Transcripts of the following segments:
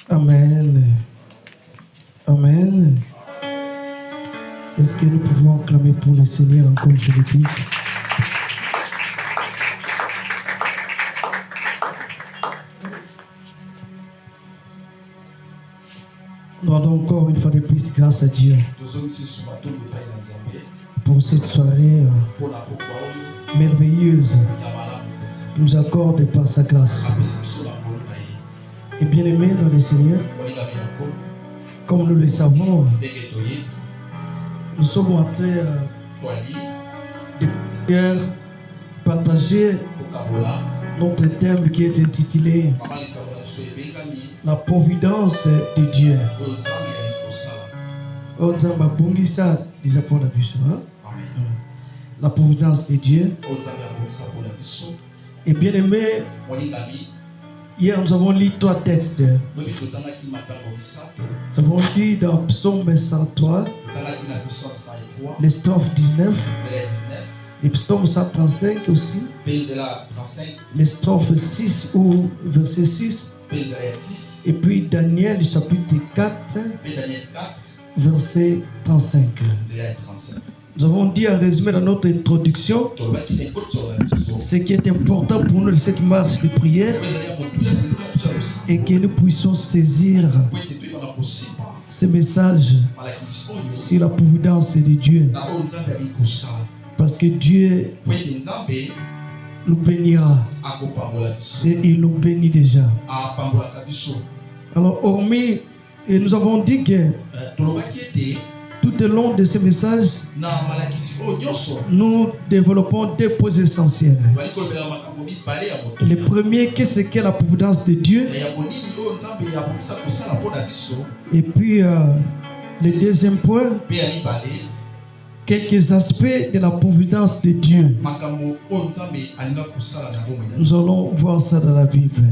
Amen. Amen. Est-ce que nous pouvons acclamer pour le Seigneur encore une fois de plus? Nous rendons encore une fois de plus grâce à Dieu pour cette soirée merveilleuse qu'il nous accorde par sa grâce. Et bien aimés dans le Seigneur, comme nous le savons, nous sommes en train de partager notre thème qui est intitulé La providence de Dieu. La providence de Dieu. Et bien aimé, hier nous avons lu 3 textes. Nous avons lu dans Psaume 103, les strophes 19, les psaumes 135 aussi, les strophes 6 ou verset 6, et puis Daniel chapitre 4, verset 35. Nous avons dit en résumé dans notre introduction ce qui est important pour nous de cette marche de prière et que nous puissions saisir ce message sur la providence de Dieu. Parce que Dieu nous bénira et il nous bénit déjà. Alors, hormis, et nous avons dit que tout au long de ce message, nous développons 2 points essentiels. Le premier, qu'est-ce qu'est la providence de Dieu? Et puis, le deuxième point, quelques aspects de la providence de Dieu. Nous allons voir ça dans la Bible.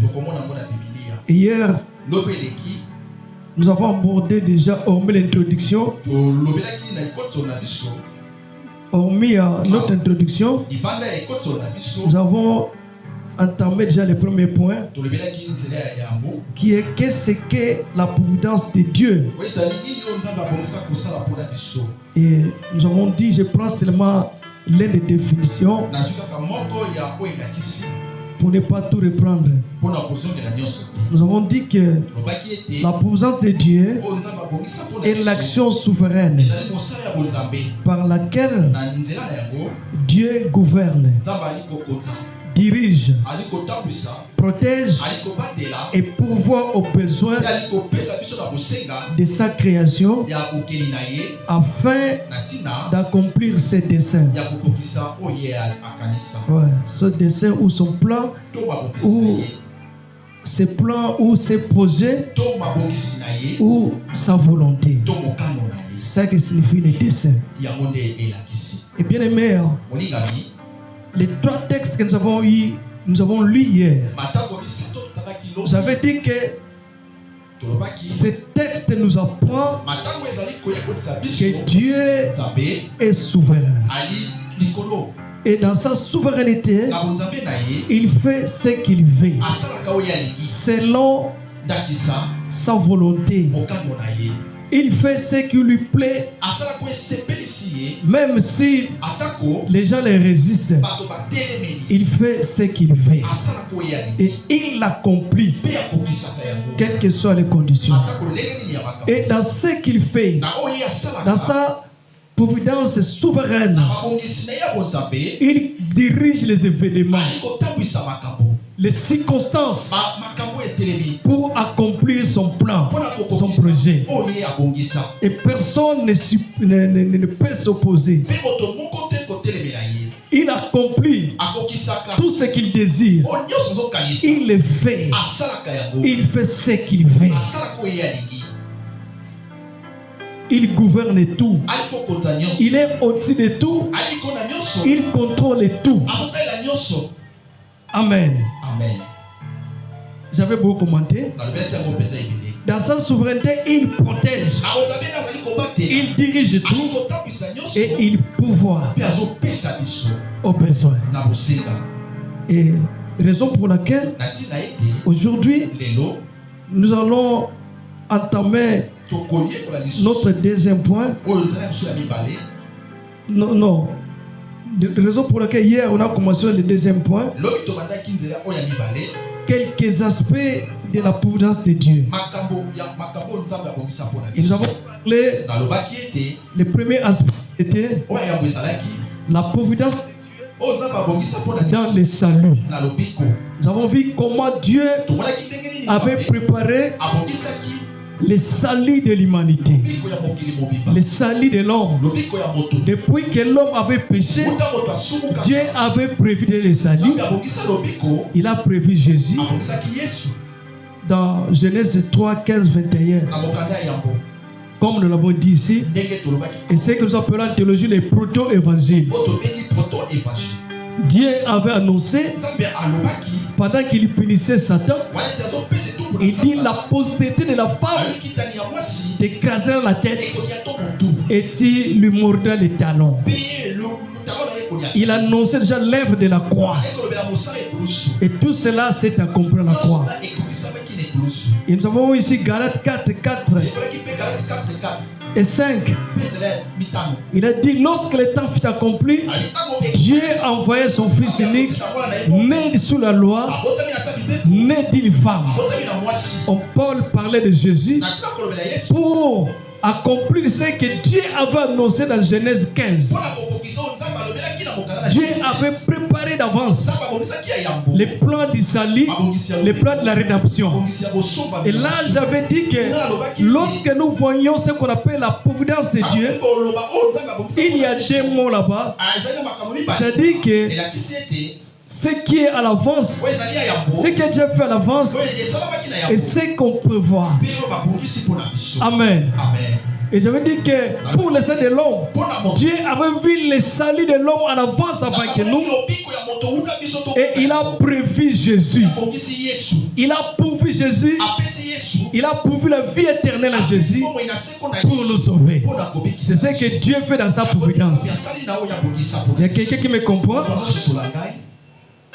Hier, nous avons abordé déjà, hormis l'introduction, hormis notre introduction, nous avons entamé déjà le premier point, qui est qu'est-ce qu'est la providence de Dieu. Et nous avons dit, je prends seulement l'une des définitions pour ne pas tout reprendre. Nous avons dit que la providence de Dieu est l'action souveraine par laquelle Dieu gouverne, dirige, protège et pourvoit aux besoins de sa création afin d'accomplir ses desseins. Ouais, ce dessein ou son plan ou ses plans ou ses projets ou sa volonté. C'est ça qui signifie le dessein. Et bien aimé, les 3 textes que nous avons lus hier, vous avez dit que ce texte nous apprend que Dieu est souverain. Et dans sa souveraineté, il fait ce qu'il veut, selon sa volonté. il fait ce qui lui plaît, même si les gens les résistent. Il fait ce qu'il veut et il l'accomplit, quelles que soient les conditions. Et dans ce qu'il fait, dans sa providence souveraine, il dirige les événements, les circonstances pour accomplir son plan, son projet. Et personne ne peut s'opposer. Il accomplit tout ce qu'il désire. Il le fait. Il fait ce qu'il veut. Il gouverne tout. Il est au-dessus de tout. Il contrôle tout. Amen. J'avais beaucoup commenté. Dans sa souveraineté, il protège. Il dirige tout. Et il pourvoit aux besoins. Et raison pour laquelle aujourd'hui nous allons entamer notre deuxième point. Non. Raison pour laquelle hier on a commencé le deuxième point. Quelques aspects de la providence de Dieu. Et nous avons parlé, le premier aspect était la providence dans le salut. Nous avons vu comment Dieu avait préparé le salut de l'humanité, le salut de l'homme. Depuis que l'homme avait péché, Dieu avait prévu le salut. Il a prévu Jésus dans Genèse 3, 15, 21. Comme nous l'avons dit ici, et c'est que nous appelons en théologie les proto-évangiles. Dieu avait annoncé, pendant qu'il punissait Satan, il dit la postérité de la femme t'écrasera la tête et tu lui mordras les talons. Il annonçait déjà l'œuvre de la croix. Et tout cela s'est accompli à la croix. Et nous avons ici Galates 4, 4 et 5. Il a dit, lorsque le temps fut accompli, Dieu a envoyé son Fils unique, né sous la loi, né d'une femme. Paul parlait de Jésus pour accomplir ce que Dieu avait annoncé dans Genèse 15. Dieu avait préparé d'avance les plans du salut, les plans de la rédemption. Et là, j'avais dit que lorsque nous voyons ce qu'on appelle la providence de Dieu, il y a deux mots là-bas. C'est-à-dire que ce qui est à l'avance, ce que Dieu fait à l'avance, et ce qu'on peut voir. Amen. Et j'avais dit que pour le salut de l'homme, Dieu avait vu le salut de l'homme en avance avant que nous. Et il a prévu Jésus. Il a pourvu Jésus. Il a pourvu la vie éternelle à Jésus pour nous sauver. C'est ce que Dieu fait dans sa providence. Il y a quelqu'un qui me comprend?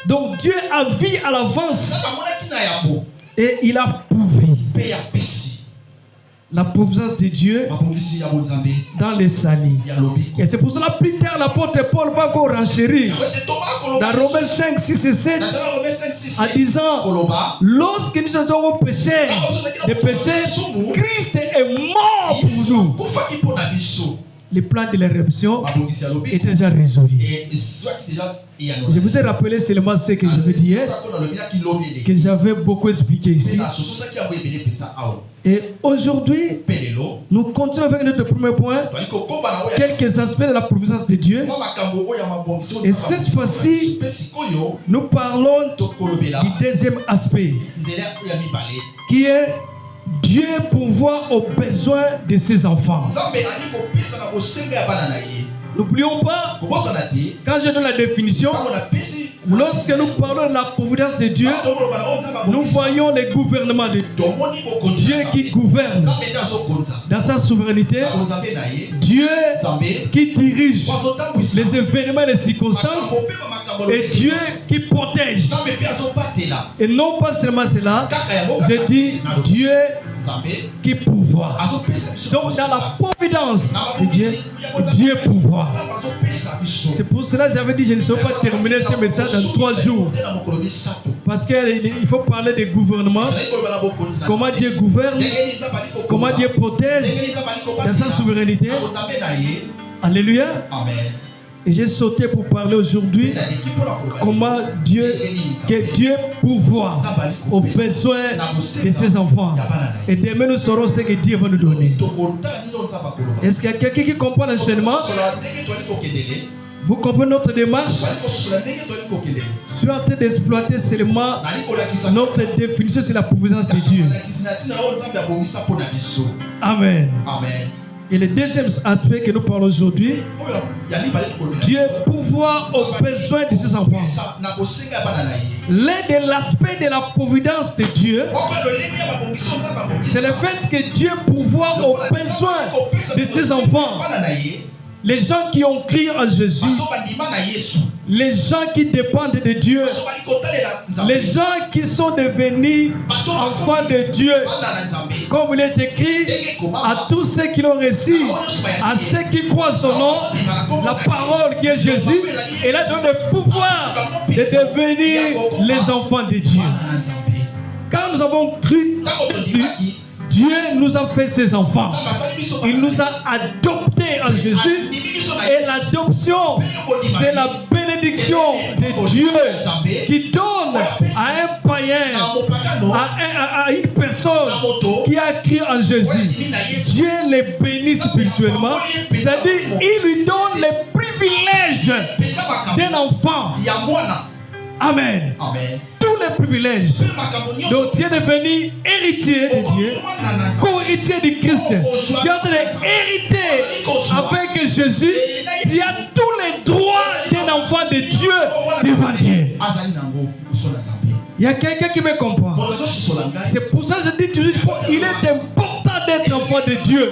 Donc Dieu a vu à l'avance et il a pourvu. La providence de Dieu dans les salis. Et c'est pour cela plus tard l'apôtre Paul va encore renchérir dans Romains 5, 6 et 7 en disant, lorsque nous avons péché, de péché, Christ est mort pour nous. Le plan de la rédemption est déjà résolu. Je vous ai rappelé seulement ce que je veux dire, que j'avais beaucoup expliqué ici. Et aujourd'hui, nous continuons avec notre premier point, quelques aspects de la providence de Dieu. Et cette fois-ci, nous parlons du deuxième aspect, qui est Dieu pourvoit aux besoins de ses enfants. N'oublions pas, quand je donne la définition, lorsque nous parlons de la providence de Dieu, nous voyons le gouvernement de Dieu qui gouverne dans sa souveraineté, Dieu qui dirige les événements et les circonstances, et Dieu qui protège. Et non pas seulement cela, je dis Dieu qui pourvoit. Donc dans la providence de Dieu, Dieu pourvoit. C'est pour cela que j'avais dit je ne saurais pas terminer ce message en 3 jours. Parce qu'il faut parler des gouvernements, comment Dieu gouverne, comment Dieu protège dans sa souveraineté. Alléluia. Et j'ai sauté pour parler aujourd'hui comment Dieu pourvoit aux besoins de ses enfants. Et demain nous saurons ce que Dieu va nous donner. Est-ce qu'il y a quelqu'un qui comprend l'enseignement? Vous comprenez notre démarche? Je suis en train d'exploiter seulement notre définition sur la providence de Dieu. Amen. Et le deuxième aspect que nous parlons aujourd'hui, Dieu pourvoit aux besoins de ses enfants. L'un de l'aspects de la providence de Dieu, c'est le fait que Dieu pourvoit aux besoins de ses enfants. Les gens qui ont crié à Jésus, les gens qui dépendent de Dieu, les gens qui sont devenus enfants de Dieu, comme il est écrit, à tous ceux qui l'ont reçu, à ceux qui croient son nom, la parole qui est Jésus, et là donne le pouvoir de devenir les enfants de Dieu. Quand nous avons cru, Dieu nous a fait ses enfants. Il nous a adoptés en Jésus. Et l'adoption, c'est la bénédiction de Dieu qui donne à un païen, à une personne qui a cru en Jésus. Dieu les bénit spirituellement. C'est-à-dire, il lui donne les privilèges d'un enfant. Amen. Tous les privilèges. Donc tu es devenu héritier de Dieu, co-héritier du Christ. Tu es hérité avec Jésus. Tu as tous les droits d'un enfant de Dieu devant Dieu. Il y a quelqu'un qui me comprend. C'est pour ça que je dis toujours, il est important d'être enfant de Dieu.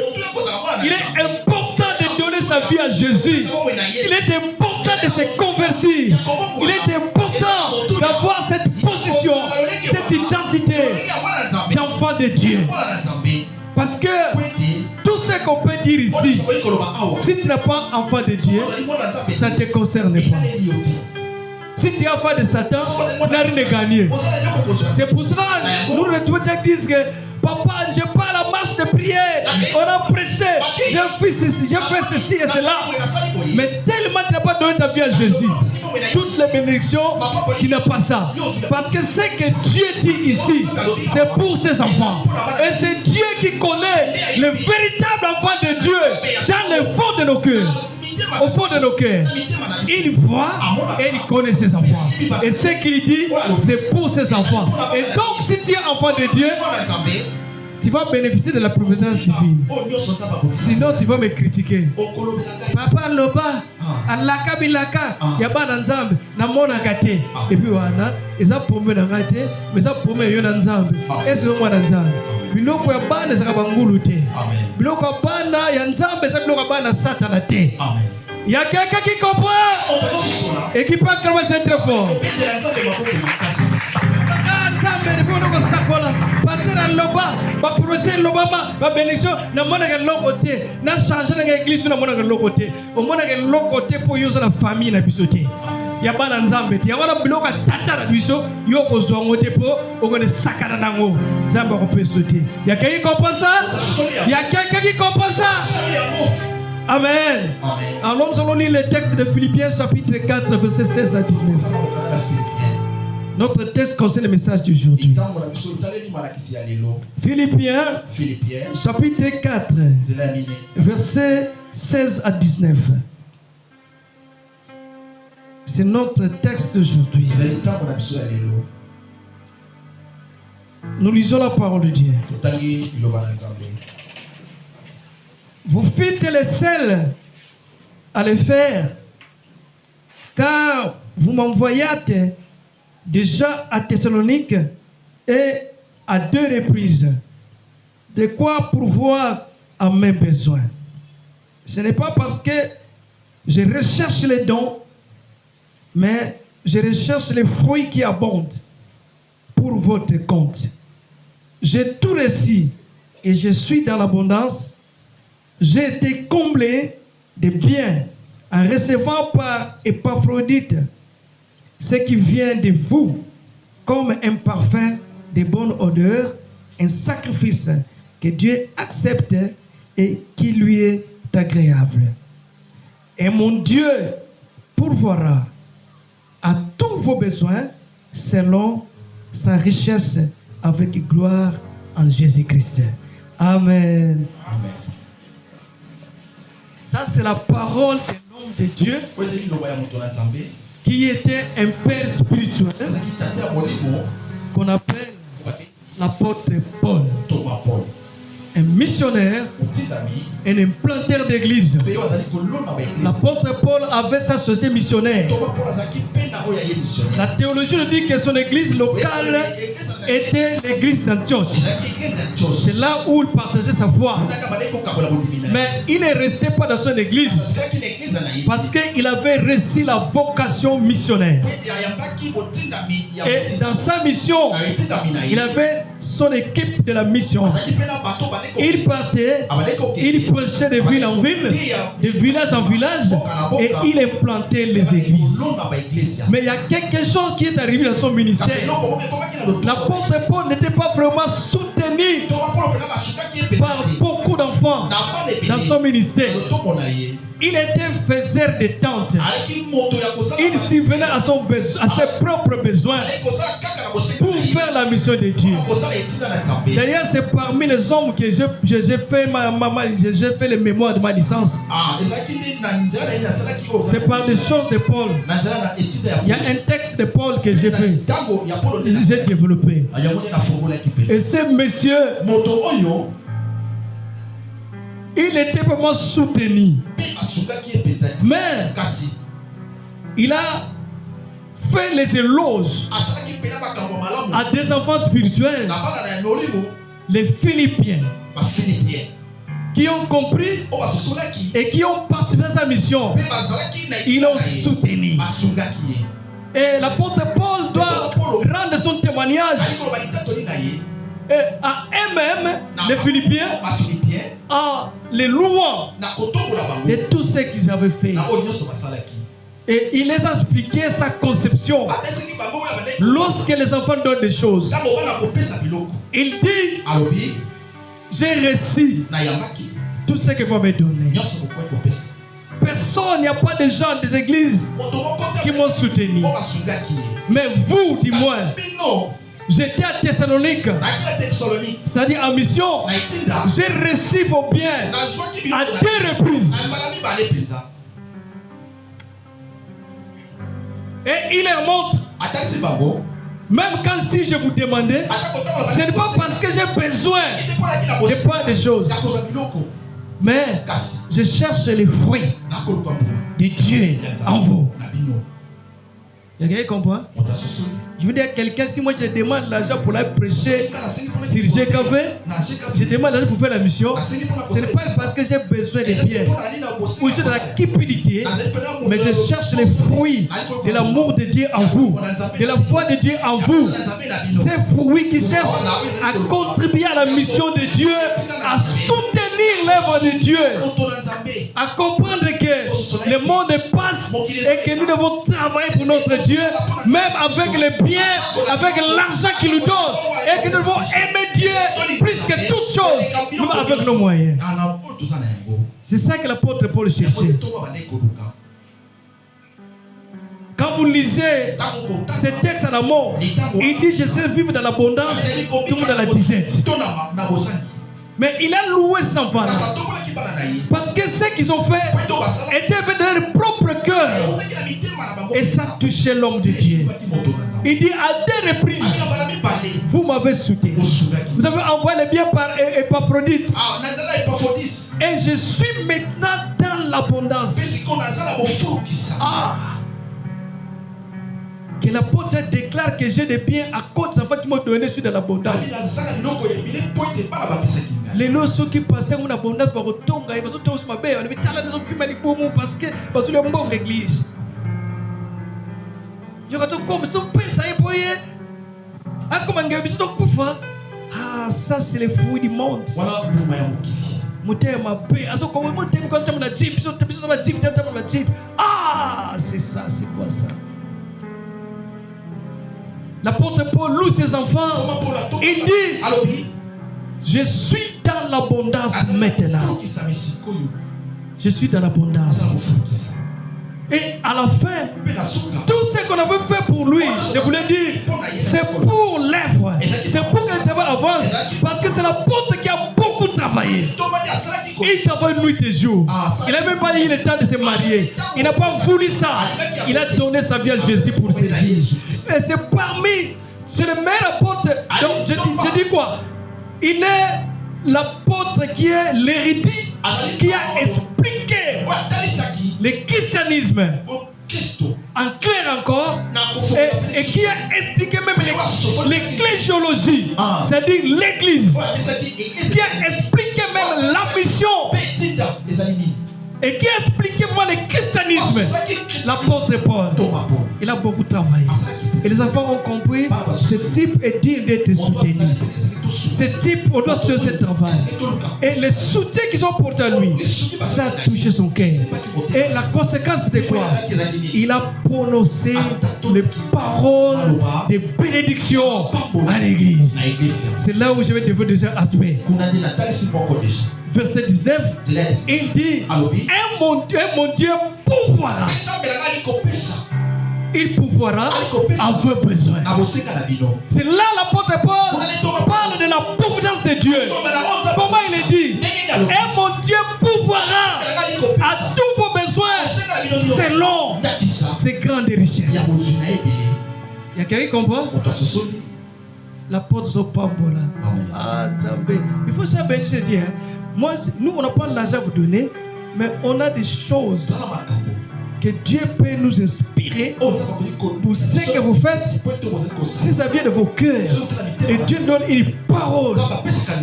Il est important de donner sa vie à Jésus. Il est important de se convertir. Il est important d'avoir cette position, cette identité d'enfant de Dieu. Parce que tout ce qu'on peut dire ici, si tu n'es pas enfant de Dieu, ça ne te concerne pas. Si tu es enfant de Satan, tu n'as rien de gagné. C'est pour cela que nous retrouvons qui disent que papa, je pars à la marche de prière. On a prêché. J'ai fait ceci, j'ai fait ceci et cela. Mais tellement tu n'as pas donné ta vie à Jésus, toutes les bénédictions, tu n'as pas ça. Parce que ce que Dieu dit ici, c'est pour ses enfants. Et c'est Dieu qui connaît le véritable enfant de Dieu dans le fond de nos cœurs. Au fond de nos cœurs, il voit et il connaît ses enfants. Et ce qu'il dit, c'est pour ses enfants. Et donc, si tu es enfant de Dieu, tu vas bénéficier de la providence divine. Sinon, tu vas me critiquer. Papa Loba, Alaka Bilaka, Yaba Nanzambe, Namona Gate. Et puis, voilà, ils ont promis Nangate, mais ils ont promis Yonanzambe. Et c'est moi Nanzambe. Biloko ya bana za kabangulu te. Biloko ya bana ya nzambe za biloko ya bana satana te. Il y a quelqu'un qui comprend et qui peut commencer très fort. Nzambe ni biloko sakola. Passer loba, ba projet loba ba bénédiction na mona ka lokote, na changer na église na mona ka lokote. O mona ka lokote pour yoza la famille na bisote. Ya bana nzambe ti yango na biloko tata na biso yo kozwa ngote po okone sakana nango nzambe ko pesote. Ya quelqu'un qui comprend ça? Ya quelqu'un qui comprend ça? Amen. Alors nous allons lire le texte de Philippiens chapitre 4 verset 16 à 19. Notre texte concerne le message d'aujourd'hui. Philippiens chapitre 4 verset 16 à 19. C'est notre texte d'aujourd'hui. Nous lisons la parole de Dieu. Vous fûtes les seuls à le faire, car vous m'envoyâtes déjà à Thessalonique et à 2 reprises, de quoi pourvoir à mes besoins. Ce n'est pas parce que je recherche les dons, mais je recherche les fruits qui abondent pour votre compte. J'ai tout reçu et je suis dans l'abondance, j'ai été comblé de biens en recevant par Épaphrodite ce qui vient de vous comme un parfum de bonne odeur, un sacrifice que Dieu accepte et qui lui est agréable. Et mon Dieu pourvoira à tous vos besoins selon sa richesse avec gloire en Jésus-Christ. Amen. Amen. Ça, c'est la parole de l'homme de Dieu qui était un père spirituel qu'on appelle l'apôtre Paul. Un missionnaire, un implanteur d'église. L'apôtre Paul avait sa société missionnaire. La théologie nous dit que son église locale était l'église d'Antioche. C'est là où il partageait sa foi. Mais il ne restait pas dans son église parce qu'il avait reçu la vocation missionnaire. Et dans sa mission, il avait son équipe de la mission. Il partait, il prêchait de ville en ville, de village en village, et il implantait les églises. Mais il y a quelque chose qui est arrivé dans son ministère. L'apôtre Paul n'était pas vraiment soutenu par beaucoup d'enfants dans son ministère. Il était faiseur de tentes. Il subvenait à ses propres besoins pour faire la mission de Dieu. D'ailleurs, c'est parmi les hommes que j'ai fait le mémoire de ma licence. C'est par des choses de Paul. Il y a un texte de Paul que j'ai fait. J'ai développé. Et ce monsieur, il était vraiment soutenu. Mais il a fait les éloges à des enfants spirituels, les Philippiens, qui ont compris et qui ont participé à sa mission. Ils l'ont soutenu. Et l'apôtre Paul doit rendre son témoignage à eux-mêmes, les Philippiens, en les louant de tout ce qu'ils avaient fait. Et il les a expliqué sa conception. Lorsque les enfants donnent des choses, il dit, j'ai reçu tout ce que vous m'avez donné. Personne, il n'y a pas de gens des églises qui m'ont soutenu. Mais vous, dis-moi, j'étais à Thessalonique, c'est-à-dire en mission. J'ai reçu vos biens à 2 reprises. Et il les montre. Même quand si je vous demandais, ce n'est pas parce que j'ai besoin de pas de choses. Mais je cherche les fruits de Dieu en vous. Quelqu'un comprend? Je veux dire à quelqu'un, si moi je demande l'argent pour aller prêcher sur GKV, je demande l'argent pour faire la mission, ce n'est pas parce que j'ai besoin de biens ou j'ai de la cupidité, mais je cherche les fruits de l'amour de Dieu en vous, de la foi de Dieu en vous. Ces fruits qui cherchent à contribuer à la mission de Dieu, à soutenir l'œuvre de Dieu, à comprendre que le monde passe et que nous devons travailler pour notre Dieu, même avec les biens, avec l'argent qu'il nous donne, et que nous devons aimer Dieu plus que toute chose, nous avec nos moyens. C'est ça que l'apôtre Paul cherchait. Quand vous lisez ce texte à la mort, il dit, je sais vivre dans l'abondance, tout le monde dans la disette. Mais il a loué ses enfants parce que ce qu'ils ont fait était fait de leur propre cœur. Et ça touchait l'homme de Dieu. Il dit à 2 reprises, vous m'avez soutenu. Vous avez envoyé les biens par Épaphrodite. Et je suis maintenant dans l'abondance. Que l'apôtre déclare que j'ai des biens à cause des enfants qui m'ont donné sur de l'abondance. Les lois qui passaient en abondance vont retomber. Ils vont tomber sur ma belle. On va dire les hommes parce que parce que le bon l'église. Je vais te comme ça, ça y est, ah comment on va dire ça. ça c'est le fruit du monde. Ah, c'est ça, c'est quoi ça? L'apôtre Paul loue ses enfants. Il dit, je suis dans l'abondance maintenant. Je suis dans l'abondance. Et à la fin, tout ce qu'on avait fait pour lui, je voulais dire, c'est pour l'œuvre. C'est pour que le travail avance. Parce que c'est l'apôtre qui a beaucoup travaillé. Il travaille nuit et jour. Il n'a même pas eu le temps de se marier. Il n'a pas voulu ça. Il a donné sa vie à Jésus pour servir. Et c'est parmi, c'est le meilleur apôtre. Donc je dis quoi? Il est l'apôtre qui est l'héritier, qui a expliqué le christianisme en clair encore, et qui a expliqué même l'ecclésiologie, c'est-à-dire l'église, qui a expliqué même la mission, et qui a expliqué vraiment le christianisme. L'apôtre Paul, il a beaucoup travaillé. Et les enfants ont compris, ce type est digne d'être soutenu. Ce type, on doit se ce travail. Et le soutien qu'ils ont porté à lui, ça a touché son cœur. Et la conséquence, c'est quoi? Il a prononcé les paroles de bénédiction à l'église. C'est là où je vais développer deuxième aspect. Verset 19, il dit, mon Dieu pourvoira. Il pourvoira à vos besoins. C'est là l'apôtre Paul parle de la providence de Dieu. Comment il est dit? Et mon Dieu pourvoira à tous vos besoins selon ses grandes richesses. Il y a quelqu'un qui comprend? L'apôtre Zopabola. Ah, il faut savoir, je dis, moi, nous, on n'a pas l'argent à vous donner, mais on a des choses que Dieu peut nous inspirer pour ce que vous faites, si ça vient de vos cœurs. Et Dieu donne une parole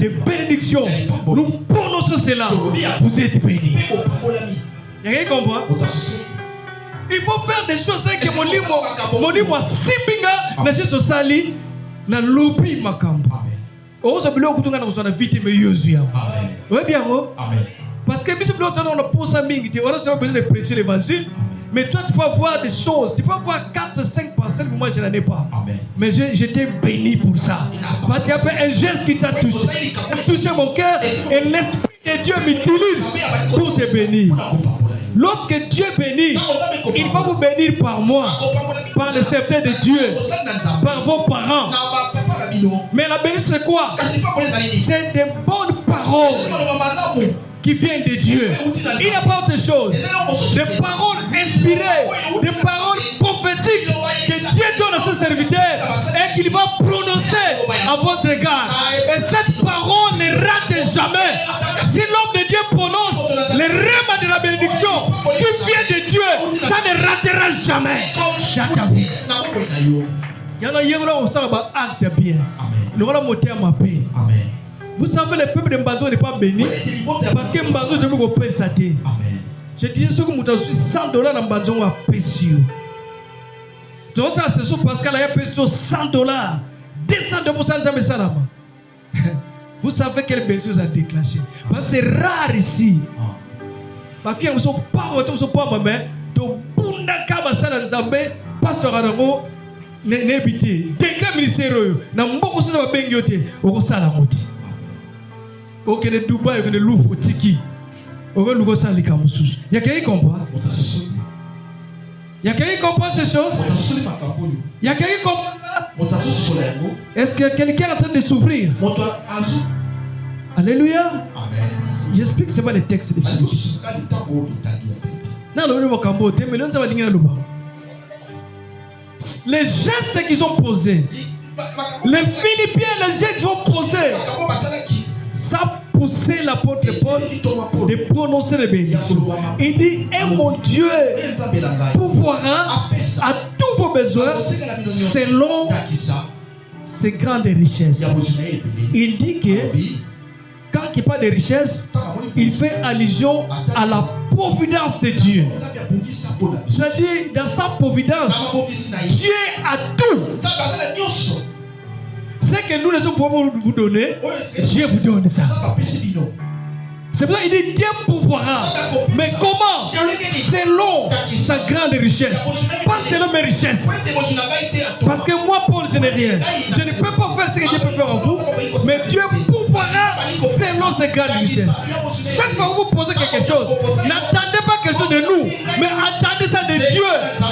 de bénédiction. Nous prononçons cela. Vous êtes bénis. Il y a quelqu'un qui comprend? Il faut faire des choses que mon livre Simbinga, mais c'est ce sali, na lobby makambo. Oh, ça veut dire que nous avons vite mais yosuya. Oui bien, parce que si on a posé on a besoin de prêcher l'évangile. Mais toi, tu peux avoir des choses. Tu peux avoir 4-5 parcelles que moi, je n'en ai pas. Amen. Mais j'étais béni pour ça. Parce qu'il y avait un geste qui t'a touché. Touché mon cœur. Et l'Esprit de Dieu m'utilise pour te bénir. Lorsque Dieu bénit, il va vous bénir par moi, par le sceptre de Dieu, par vos parents. Mais la bénédiction, c'est quoi? C'est des bonnes paroles qui viennent de Dieu. Il n'y a pas autre chose. Des paroles inspirées, des paroles prophétiques que Dieu donne à ses serviteurs et qu'il va prononcer à votre égard. Et cette parole ne rate jamais. Si l'homme de Dieu prononce le rêve de la bénédiction qui vient de Dieu, ça ne ratera jamais. Il y en a qui ont acte bien. Le roi moteur m'a payé. Vous savez, le peuple de Mbazo n'est pas béni parce que Mbazo, je veux qu'on paye ça. Je disais ce que vous avez $100 dans Mbazo à payer. Donc, ça, c'est sûr parce qu'elle a payé $100. 200% de salama. Vous savez quelle belle chose a déclenché. Parce que c'est rare ici. Parce qu'ils ne sont pas mais donc, Bunda Kaba Salan Zambé, Pasteur Aramo, n'ébité. Décret ministériel, n'a beaucoup de choses à Bengiote, au Salamoti. Ok, le Dubaï, le Louvre, Tiki. Au Louvre, ça, les Kamoussous. Il y a quelqu'un qui comprend? Il y a quelqu'un qui comprend ces choses? Il y a quelqu'un qui comprend ça? Est-ce que quelqu'un est en train de s'ouvrir? Alléluia. Amen. J'explique seulement les textes. Non, non, non, les gestes qu'ils ont posés, les Philippiens, les gestes qu'ils ont posés, ça poussait l'apôtre Paul de prononcer les bénédictions. Il dit, et mon Dieu pourvoira à tous vos besoins selon ses grandes richesses. Il dit que quand il parle de richesse, il fait allusion à la providence de Dieu. C'est-à-dire, dans sa providence, Dieu a tout. Ce Ce que nous les hommes pouvons vous donner, Dieu vous donne ça. C'est pour ça qu'il dit Dieu pourvoira. Mais comment? Selon sa grande richesse. Pas selon mes richesses. Parce que moi, Paul, je n'ai rien. Je ne peux pas faire ce que Dieu peut faire en vous. Mais Dieu pourvoira selon sa grande richesse. Chaque fois que vous posez quelque chose, n'attendez pas quelque chose de nous. Mais attendez ça de Dieu.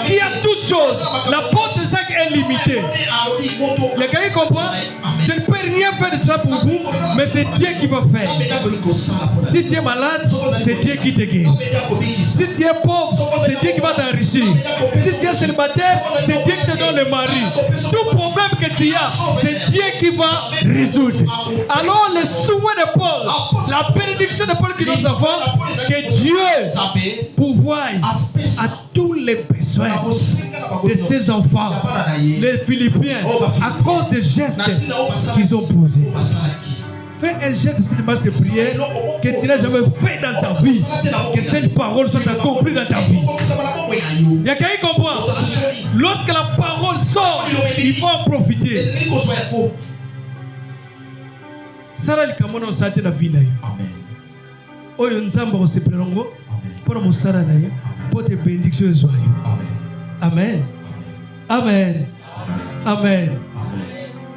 Il y a toutes choses. La porte de chaque est limitée. Il y a quelqu'un qui comprend? Je ne peux rien faire de cela pour vous. Mais c'est Dieu qui va faire. Si tu es malade, c'est Dieu qui te guérit. Si tu es pauvre, c'est Dieu qui va t'enrichir. Si tu es célibataire, c'est Dieu qui te donne le mari. Tout problème que tu as, c'est Dieu qui va résoudre. Alors le souhait de Paul, la bénédiction de Paul qui nous avons, que Dieu pourvoie à tous les besoins de ses enfants, les Philippiens, à cause des gestes qu'ils ont posés. Fais un geste de cette marche de prière que tu n'as jamais fait dans ta vie. Que cette parole soit accomplie dans ta vie. Il y a quelqu'un qui comprend. Lorsque la parole sort, il faut en profiter. Ça là, il y a santé dans la vie. Oyo nzamba osepelongo pour mon sara na yo pour te bénédiction joyeux. Amen. Amen. Amen.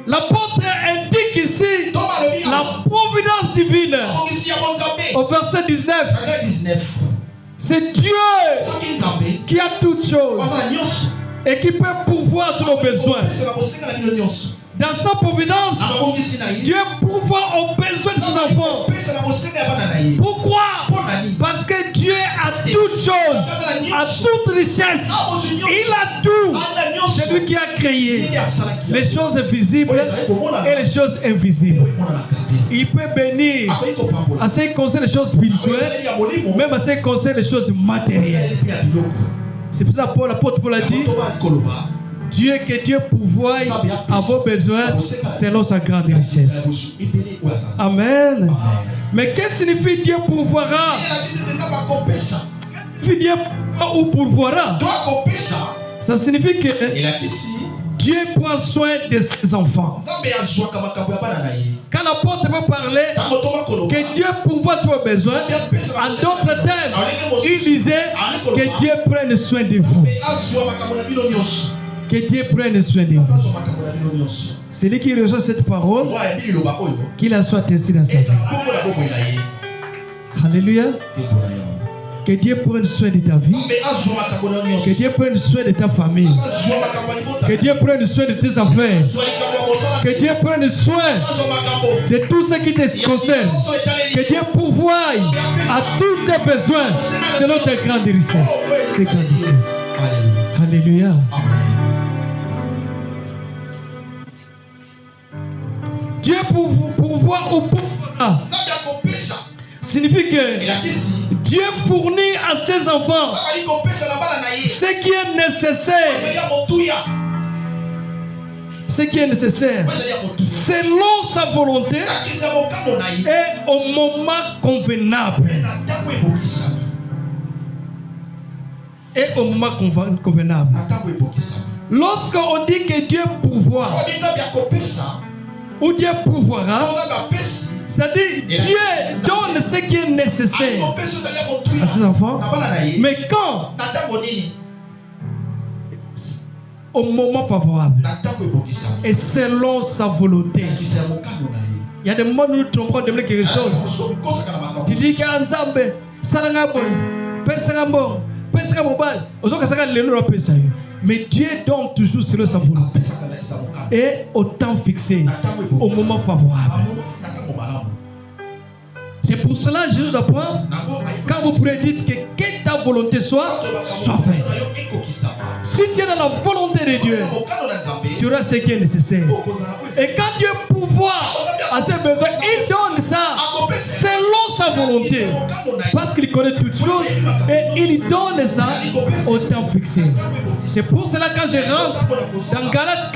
L'apôtre indique ici la providence divine au verset 19. C'est Dieu qui a toutes choses et qui peut pourvoir tous nos besoins. Dans sa providence, Dieu pourvoit aux besoins de ses enfants. Pourquoi? Parce que Dieu a toutes choses, a toute richesse. Il a tout. C'est lui qui a créé les choses visibles et les choses invisibles. Il peut bénir à ce qui concerne les choses spirituelles, même à ce qui concerne les choses matérielles. C'est pour ça que l'apôtre Paul a dit que Dieu pourvoie à vos besoins selon sa grande richesse. Amen. Mais qu'est-ce que signifie Dieu pourvoira? Dieu pourvoira. Ça signifie que Dieu prend soin de ses enfants. Quand l'apôtre va parler que Dieu pourvoit tous vos besoins, en d'autres termes, il disait que Dieu prenne soin de vous. Que Dieu prenne soin de vous. C'est lui qui reçoit cette parole, qu'il la soit ainsi dans sa vie. Alléluia. Que Dieu prenne soin de ta vie. Que Dieu prenne soin de ta famille. Que Dieu prenne soin de tes affaires. Que Dieu prenne soin de tout ce qui te concerne. Que Dieu pourvoie à tous tes besoins selon tes grandes richesses. Alléluia. Dieu pourvoit au pourvoira signifie que Dieu fournit à ses enfants ce qui est nécessaire. Ce qui est nécessaire selon sa volonté et au moment convenable. Et au moment convenable. Lorsqu'on dit que Dieu pourvoit, ou Dieu pourvoira, c'est-à-dire Dieu donne ce qui est nécessaire à ses enfants. Mais quand? Au moment favorable et selon sa volonté. Il y a des moments où nous trompons de quelque chose. Tu dis qu'il y a un Zambé, mais Dieu donne toujours selon sa volonté et au temps fixé, au moment favorable. C'est pour cela que Jésus apprend, quand vous pourrez dire que ta volonté soit faite. Si tu es dans la volonté de Dieu, tu auras ce qui est nécessaire. Et quand Dieu pourvoit à ses besoins, il donne ça selon sa volonté. Parce qu'il connaît toutes choses et il donne ça au temps fixé. C'est pour cela que quand je rentre dans Galates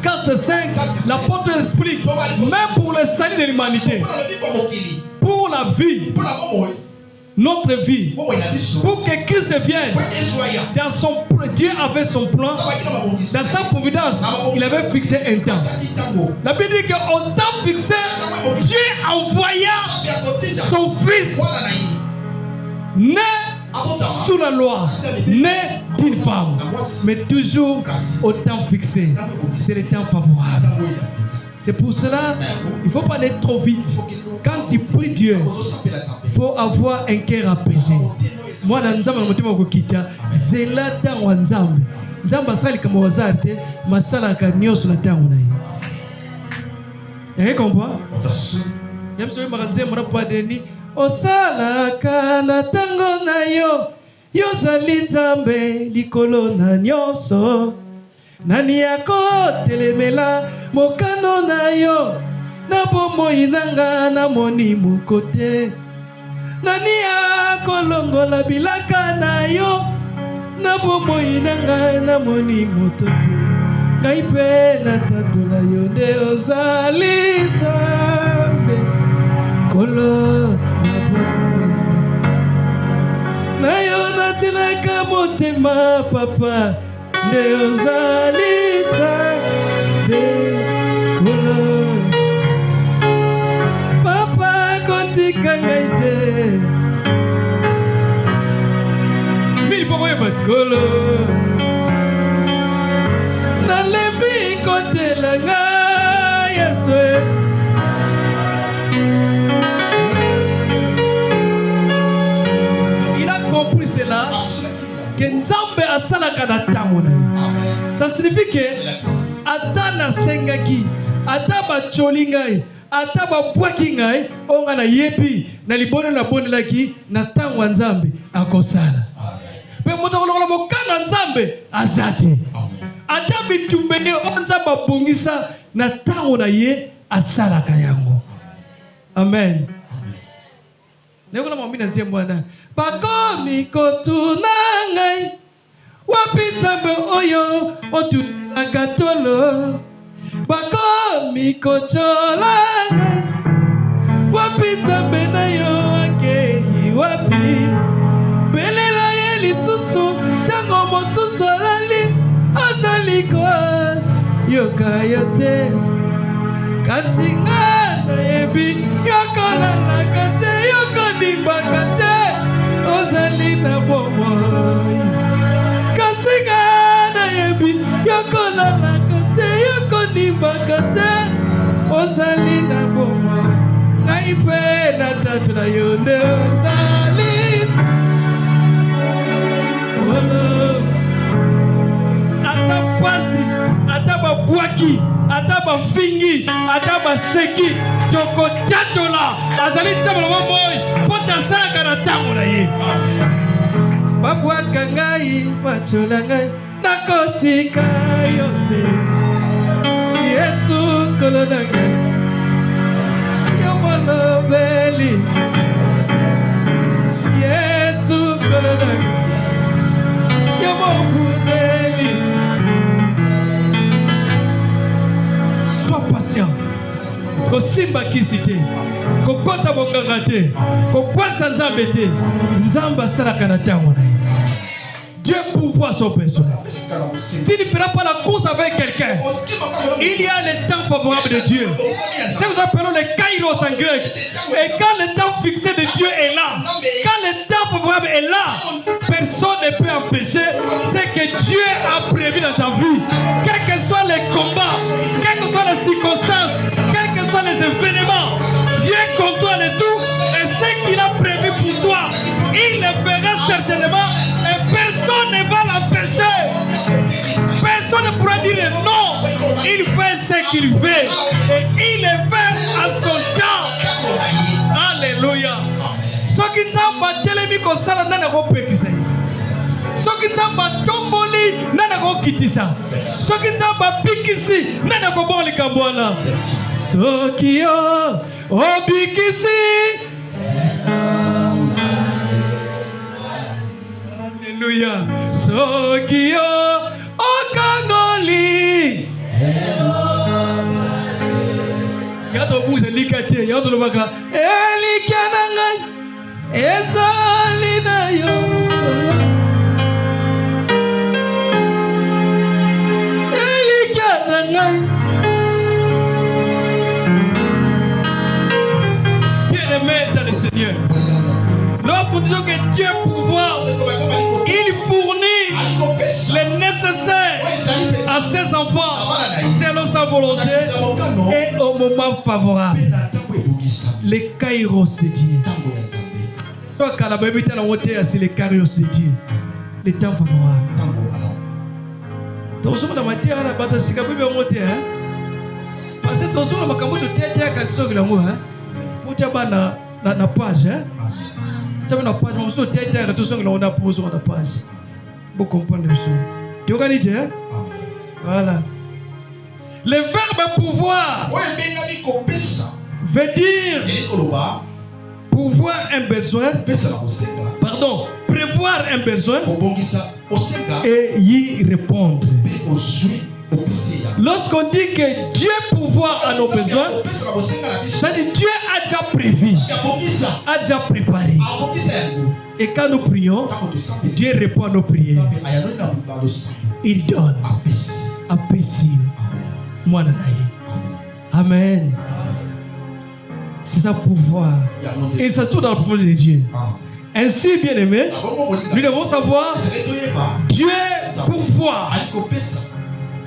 4, 5, l'apôtre explique, même pour le salut de l'humanité, pour la vie, notre vie. Pour que Christ vienne, Dieu avait son plan. Dans sa providence, il avait fixé un temps. La Bible dit qu'au temps fixé, Dieu envoya son fils, né sous la loi, né d'une femme, mais toujours au temps fixé. C'est le temps favorable. C'est pour cela, il ne faut pas aller trop vite. Quand tu pries Dieu, il faut avoir un cœur apaisé. Moi, dans Nzamba, je suis zela tango Nzamba. Nzamba sali kama wazarte, masala kanyoso na tango na hiyo. Comprends? Yam so magaze mona padeni, osala kana tango na yo, yo zali Nzambe likolo na nyoso. Nani yako telemela mokano na yo, na bomoi nanga na moni mukote. Nani yako longola bilaka na yo, na bomoi nanga na moni mutote. Kaipe na tatula yo de ozali Nzambe kolo na bomoi na yo natilaka motema papa de ozalita de kolo papa kotika ngaite mili poko yeba kolo nalembi kotela nga Yesu. Il a compris cela que Nzambe asalaka na tango na ye. Ça signifie que ata na sengaki, ata bacholi ngai, ata babwaki ngai, onga na yebi na libono na bonelaki na tango ya Nzambe akosala. Pe moto kolokola mokano Nzambe azate. Ata bitumbenge onza babongisa na tango na ye asalaka yango. Amen. Neko na mwambi na nzembo wana. Bakomi kotuna ngai, wapi Nzambe oyo otulaka tolo. Bakomi kochola ngai, wapi Nzambe na yo akei wapi. Belela ye lisusu tango mosusu alali, azaliko yoka yote. Kasi nga nayebi yokolalaka te, yokodimbaka te, ozali na bomoi. Kasi nga nayebi yokolalaka te, yokodimbaka te, ozali na bomoi. Ngai mpe natatula yo nde ozali. Ata pasi, ata babwaki, ata bafingi, ata baseki, toko tatola, azali tabla bomoi, pota salaka na tango na ye. Babwaka ngai, bachola ngai, nakotika yo te. Yesu kolona ngai, yo molobeli. Yesu kolona ngai, yo molobeli. Sois patient. Kosimba kisite, kokota bonganga te, kokwasa Nzambe te. Nzambe asalaka na tango na ye. Dieu pourvoit son besoin. Tu ne feras pas la course avec quelqu'un. Il y a le temps favorable de Dieu. C'est nous appelons le kairos en grec. Et quand le temps fixé de Dieu est là, quand le temps favorable est là, personne ne peut empêcher ce que Dieu a prévu dans ta vie. Quels que soient les combats, quelles que soient les circonstances, quels que soient les événements, Dieu contrôle tout. Et ce qu'il a prévu pour toi, il le fera certainement. Et personne ne va l'empêcher. Personne ne pourra dire non. Il fait ce qu'il veut. Et il le fait à son temps. Alléluia. Ce qui s'en telemi kosala nana ko pekisa. Ce qui s'en tomboli nana ko kitisa. Ce qui s'en pikisi nana ko boli kambwana. Ce qui obikisi. Alléluia. Sokio okangoli. Yato buze likate, yato lobaka. Elikananga. ezali na yo elika na ngai. Bien-aimé dans le Seigneur, lorsque nous disons que Dieu pouvoir, il fournit le nécessaire à ses enfants selon sa volonté et au moment favorable. Les kairos de Dieu. Toi, quand la Bible est en c'est les kairos de Dieu. Les temps favorables. Donc, dans ma terre, la bataille, c'est quand même monté. Parce que dans le macambo de terre, il y a quelque chose de l'amour. Pour dire na page. Tu as une page, on se dit que tout ça, on a posé sur la page. Pour comprendre les choses. Tu as une idée? Voilà. Le verbe pouvoir veut dire pouvoir un besoin. Pardon, prévoir un besoin et y répondre. Lorsqu'on dit que Dieu pourvoit à nos besoins, ça dit Dieu a déjà prévu, a déjà préparé. Et quand nous prions, Dieu répond à nos prières. Il donne. Apprécie. Moi, amen. C'est ça pouvoir. Et ça se trouve dans le pouvoir de Dieu. Ainsi, bien aimé, nous devons savoir Dieu pourvoit.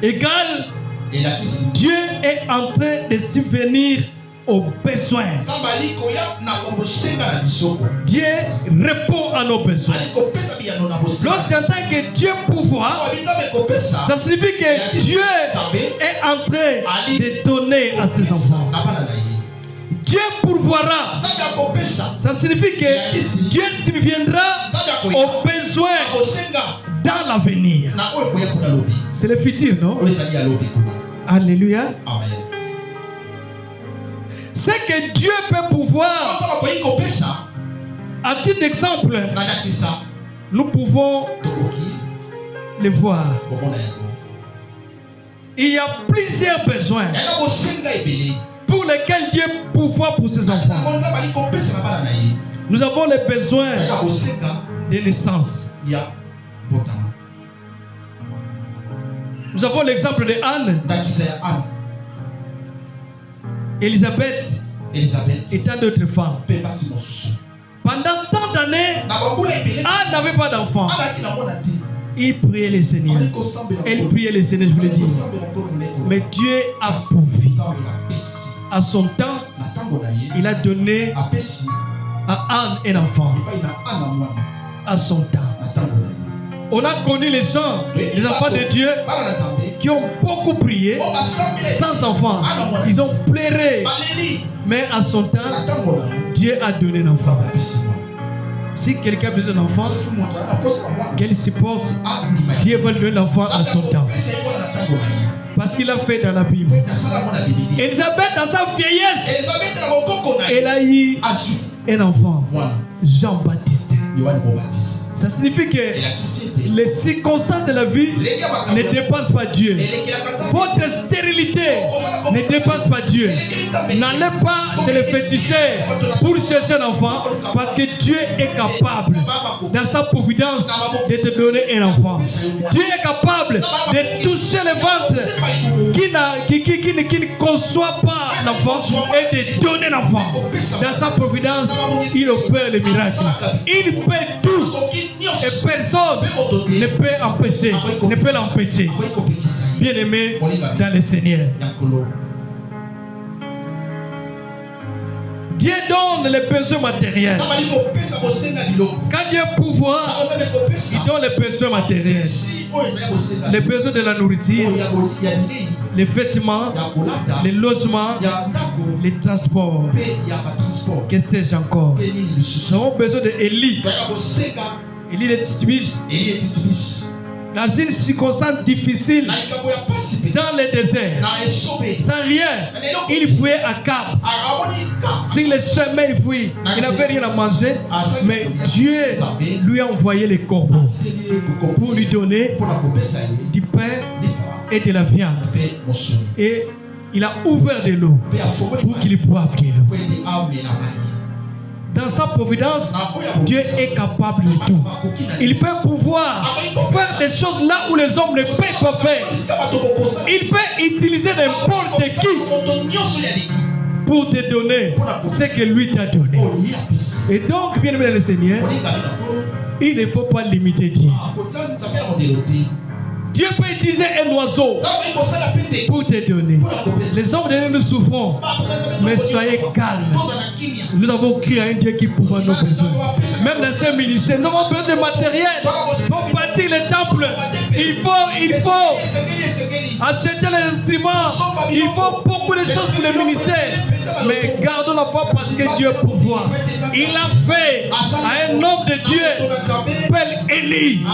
Égal, Dieu est en train de subvenir aux besoins. Dieu répond à nos besoins. Lorsqu'on que Dieu pouvoir, ça signifie que Dieu est en train de donner à ses enfants. Dieu pourvoira. Ça signifie que Dieu subviendra aux besoins dans l'avenir. C'est le futur, non? Alléluia. Amen. C'est que Dieu peut pouvoir. À titre d'exemple, nous pouvons le voir. Il y a plusieurs besoins pour lesquels Dieu pouvoir pour ses enfants. Nous avons les besoins de naissance. Nous avons l'exemple de Anne. Élisabeth et tant d'autres femmes. Pendant tant d'années, Anne n'avait pas d'enfant. Il priait le Seigneur. Elle priait le Seigneur, je vous le dis. Mais Dieu a pourvu. À son temps, il a donné à Anne un enfant. À son temps. On a connu les gens, les enfants de Dieu, qui ont beaucoup prié, sans enfants. Ils ont pleuré. Mais à son temps, Dieu a donné un enfant. Si quelqu'un a besoin d'un enfant, qu'elle supporte, Dieu va lui donner l'enfant à son temps. Parce qu'il a fait dans la Bible. Élisabeth, dans sa vieillesse, elle a eu un enfant, Jean-Baptiste. Ça signifie que les circonstances de la vie ne dépassent pas Dieu. Votre stérilité ne dépasse pas Dieu. N'allez pas chez le féticheur pour chercher un enfant, parce que Dieu est capable, dans sa providence, de te donner un enfant. Dieu est capable de toucher le ventre qui ne conçoit pas l'enfant et de donner un enfant. Dans sa providence, il opère le miracle. Il fait tout. Et personne ne peut l'empêcher. Bien-aimé dans le Seigneur. Dieu donne les besoins matériels. Quand Dieu pouvoir, il donne les besoins matériels. Les besoins de la nourriture, les vêtements, les logements, les transports. Que sais-je encore? Nous avons besoin d'Élie. Élie de Tishbish. Dans une circonstance difficile, dans le désert, sans rien, il fouillait à Cap. Sur le chemin, il fouillait. Il n'avait rien à manger, mais Dieu lui a envoyé les corbeaux pour lui donner du pain et de la viande. Et il a ouvert de l'eau pour qu'il boive de l'eau. dans sa providence, Dieu est capable de tout. Il peut pouvoir faire des choses là où les hommes ne peuvent pas faire. Il peut utiliser n'importe qui pour te donner ce que lui t'a donné. Et donc, bien aimé le Seigneur, il ne faut pas limiter Dieu. Dieu peut utiliser un oiseau pour te donner. Les hommes de Dieu nous souffrons, mais soyez calmes. Nous avons crié à un Dieu qui pourvoit nos besoins. Même dans ce ministère, nous avons besoin de matériel pour bâtir le temple. Il faut acheter les instruments. Il faut beaucoup de choses pour le ministère. Mais gardons la foi parce que Dieu pourvoit. Il a fait à un homme de Dieu, appelé Élie.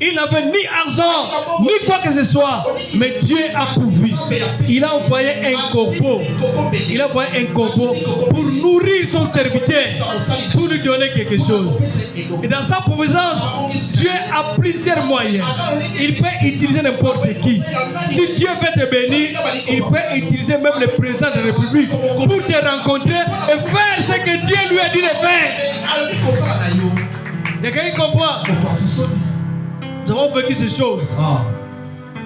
Il n'avait ni argent, ni quoi que ce soit, mais Dieu a pourvu. Il a envoyé un corbeau. Il a envoyé un corbeau pour nourrir son serviteur, pour lui donner quelque chose. Et dans sa providence, Dieu a plusieurs moyens. Il peut utiliser n'importe qui. Si Dieu veut te bénir, il peut utiliser même le président de la République pour te rencontrer et faire ce que Dieu lui a dit de faire. Il y a quelqu'un qui comprend? Nous avons vécu ces choses.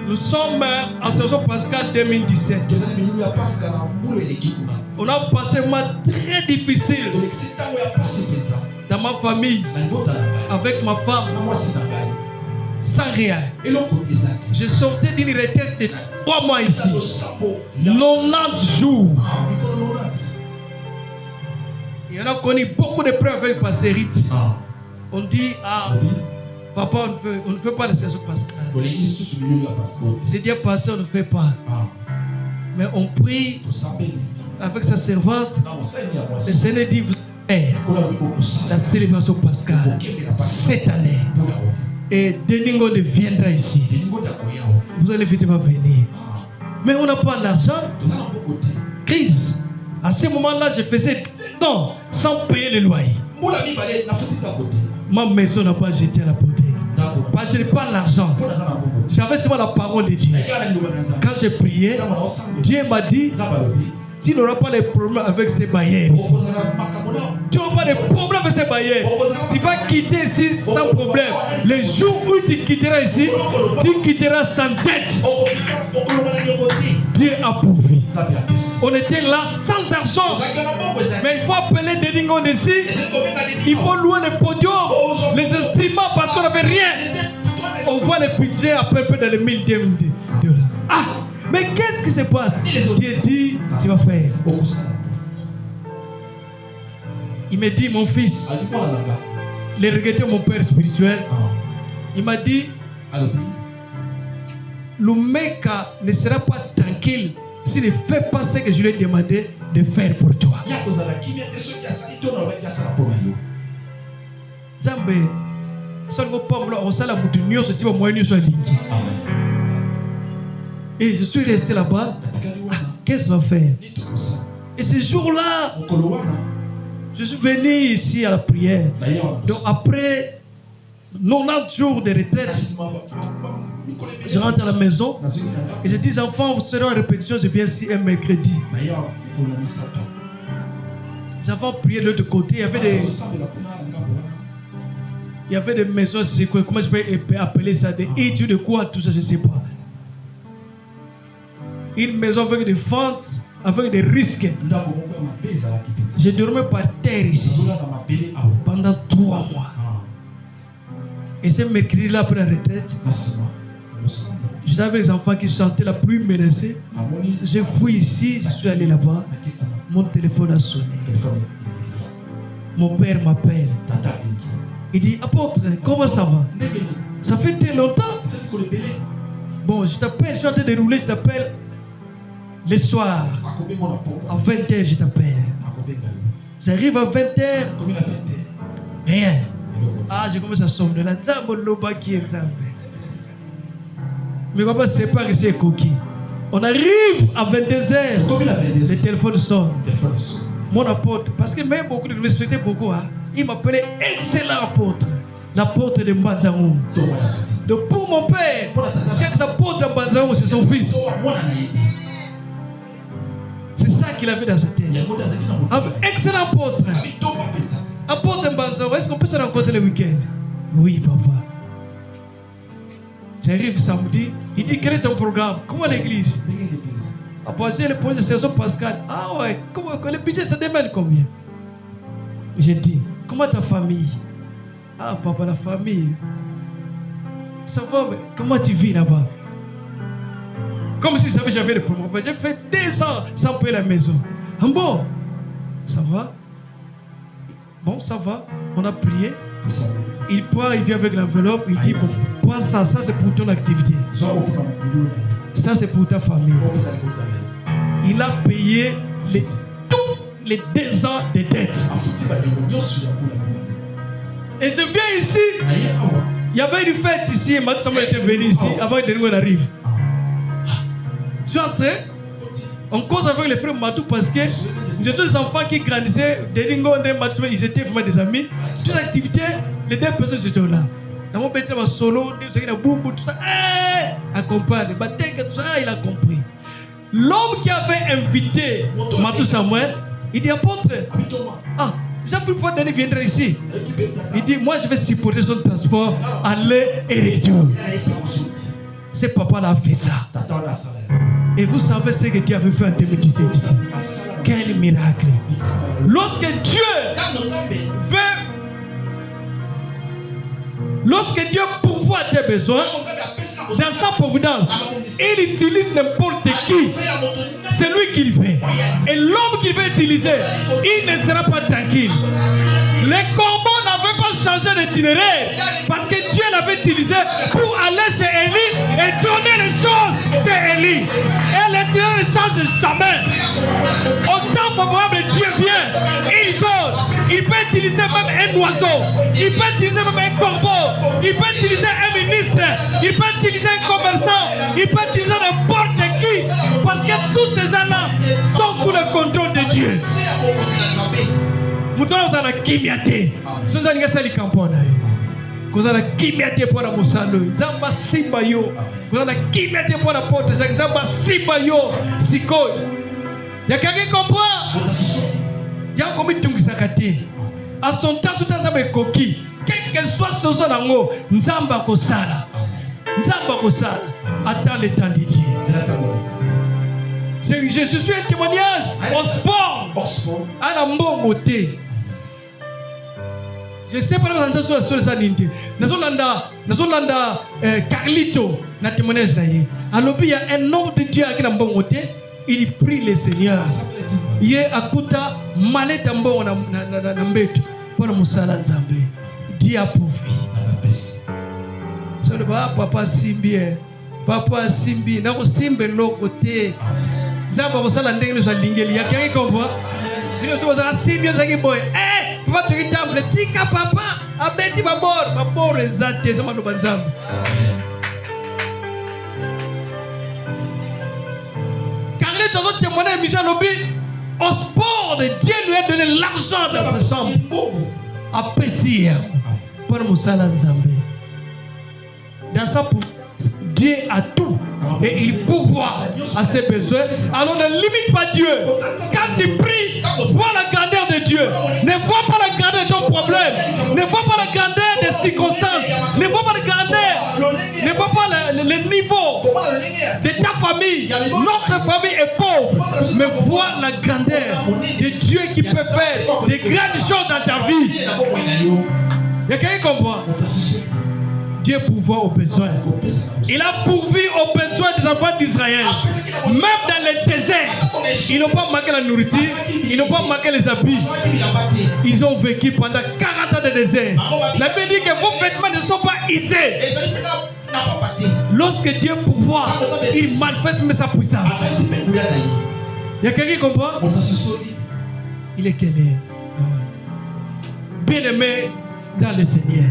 Nous sommes en saison pascale 2017. On a passé un mois très difficile dans ma famille, avec ma femme, sans rien. Je sortais d'une retraite de 3 mois ici. 90 jours. Il y en a connu beaucoup de preuves avec Pasteur Ritz. On dit, papa, on ne fait pas la saison pascale. J'ai dit à Pasteur, on ne fait pas. Mais on prie avec sa servante. Le Seigneur dit, vous avez la célébration pascale cette année. Et Deningo viendra ici. Vous allez vite venir. Mais on n'a pas d'argent. Crise. À ce moment-là, je faisais temps sans payer le loyer. Ma maison n'a pas jeté à la poudre. Parce que je n'ai pas l'argent. J'avais seulement la parole de Dieu. Quand j'ai prié, Dieu m'a dit, tu n'auras pas de problème avec ces bailleurs ici. Tu n'auras pas de problème avec ces bailleurs. Tu vas quitter ici sans problème. Les jours où tu quitteras ici, tu quitteras sans dette. Dieu a pourvu. On était là sans argent. Mais il faut appeler des dingons ici. Il faut louer le podium, les instruments parce qu'on n'avait rien. On voit les budgets à peu près dans les 1000 $. Ah! Mais qu'est-ce qui se passe? Dieu dit, tu vas faire. Il m'a dit, mon fils, les regretter mon père spirituel. Il m'a dit, le mec ne sera pas tranquille s'il ne fait pas ce que je lui ai demandé de faire pour toi. Zambé, seulement pas on s'est la moutonnière, c'est pas moyen de Et je suis resté là-bas. Qu'est-ce qu'on va faire? Et ce jour-là, je suis venu ici à la prière. Donc après 90 jours de retraite, je rentre à la maison et je dis enfants, vous serez en répétition, je viens ici un mercredi. Les enfants priaient de l'autre côté. Il y avait des maisons, comment je peux appeler ça, des études de quoi, tout ça, je ne sais pas. Une maison avec des fentes, avec des risques. Je dormais par terre ici pendant 3 mois. Et ce mercredi-là, après la retraite, j'avais les enfants qui chantaient la pluie menacée. Je fui ici, je suis allé là-bas. Mon téléphone a sonné. Mon père m'appelle. Il dit, apôtre, comment ça va? Ça fait très longtemps. Bon, je t'appelle, je suis en train de rouler, je t'appelle. Le soir, à 20h, je t'appelle. J'arrive à 20h. Rien. Ah, je commence à somnoler. La Zamboloba qui est Zambé. Mais papa, c'est pas que c'est coquille. On arrive à 22h. Le téléphone sonne. Mon apôtre, parce que même beaucoup de me souhaitaient beaucoup, hein, il m'appelait excellent apôtre. L'apôtre de Mbanzaou. Donc pour mon père, chaque apôtre de Mbanzaou, c'est son fils. C'est ça qu'il avait dans sa tête. Un excellent apôtre. qu'on peut se rencontrer le week-end? Oui, papa. J'arrive samedi, il dit quel est ton programme? Comment l'église? Après j'ai le projet de saison Pascal. Ah ouais, comment le budget ça démène combien? J'ai dit, comment ta famille? Ah papa, la famille. Ça va, mais comment tu vis là-bas? Comme si j'avais le problème. J'ai fait 2 ans sans payer la maison. Ah bon? Ça va? Bon, ça va. On a prié. Il part, il vient avec l'enveloppe. Il dit, bon, prends ça, ça c'est pour ton activité. Ça c'est pour ta famille. Il a payé tous les 2 ans de dettes. Et je viens ici. Il y avait une fête ici. Et maintenant, était venu ici avant que nous arrive. Je suis entré. On cause avec les frères Matou parce que nous étions des enfants qui grandissaient. Ils étaient vraiment des amis. Toutes les activités, les 2 personnes étaient là. Dans mon petit solo, beaucoup, tout ça. Accompagne. Tout ça, il a compris. L'homme qui avait invité Matou Samuel, il dit apôtre, ah, Jean-Paul Poindani viendra ici. Il dit, moi je vais supporter son transport, aller et retour. C'est papa là a fait ça. Et vous savez ce que Dieu avait fait en 2017 ici. Quel miracle. Lorsque Dieu pourvoit tes besoins, dans sa providence, il utilise n'importe qui. C'est lui qui le fait. Et l'homme qu'il veut utiliser, il ne sera pas tranquille. Les corbeaux n'avaient pas changé d'itinéraire parce que Dieu l'avait utilisé pour aller chez Élie et donner les choses chez Élie. Et l'intérieur ne change jamais. Au temps favorable, Dieu vient, il donne. Il peut utiliser même un oiseau, il peut utiliser même un corbeau, il peut utiliser un ministre, il peut utiliser un commerçant, il peut utiliser n'importe qui, parce que tous ces gens-là sont sous le contrôle de Dieu. Nous avons la kimiate. Nous avons la campagne. Nous avons la kimiate pour la moussalo. Nous avons la simbayo. Nous avons la kimiate pour la porte. Nous avons la simbayo. Sikoy. Il y a quelqu'un qui comprend. Il y a combien de temps qui s'accate. À son temps, tout le temps, c'est coquille. Quel que soit ce son ango, nous avons la kosala. Nous avons la kosala. Attends le temps de Dieu. Je suis un témoignage au sport. À la bon côté. Je sais pas si vous avez sur ça. Nazolanda Carlito, na témoignage d'ailleurs. Alors, il y a un homme de Dieu qui est dans bon côté. Il prie le Seigneur. Il est à côté malé tambo na mbeto pour le musala nzambe. Dieu a pourvu. So le papa simbi, papa simbi, na ko simbe lo côté. Nzamba musala ndenge nous alingeli. Ya quelqu'un comprend? Il nous a simbi zaki boy. Votre temple, tika papa, abeti babor ezate sama no banzambe. Car les autres témoignages Michel Obi au sport de Dieu lui a donné l'argent dans sa chambre. Apprécier pour Moussala Nzambe. Dans sa Dieu a tout et il pourvoit à ses besoins. Alors ne limite pas Dieu. Quand tu pries, vois la grandeur de Dieu. Ne vois pas la grandeur de ton problème. Ne vois pas la grandeur des circonstances. Ne vois pas la grandeur. Ne vois pas le niveau de ta famille. Notre famille est pauvre. Mais vois la grandeur de Dieu qui peut faire des grandes choses dans ta vie. Il y a quelqu'un qui comprend? Dieu pourvoit aux besoins. Il a pourvu aux besoins des enfants d'Israël. Même dans les déserts, ils n'ont pas manqué la nourriture, ils n'ont pas manqué les habits. Ils ont vécu pendant 40 ans de désert. La Bible dit que vos vêtements ne sont pas usés. Lorsque Dieu pourvoit, il manifeste sa puissance. Il y a quelqu'un qui comprend? Il est quel est? Bien aimé dans le Seigneur.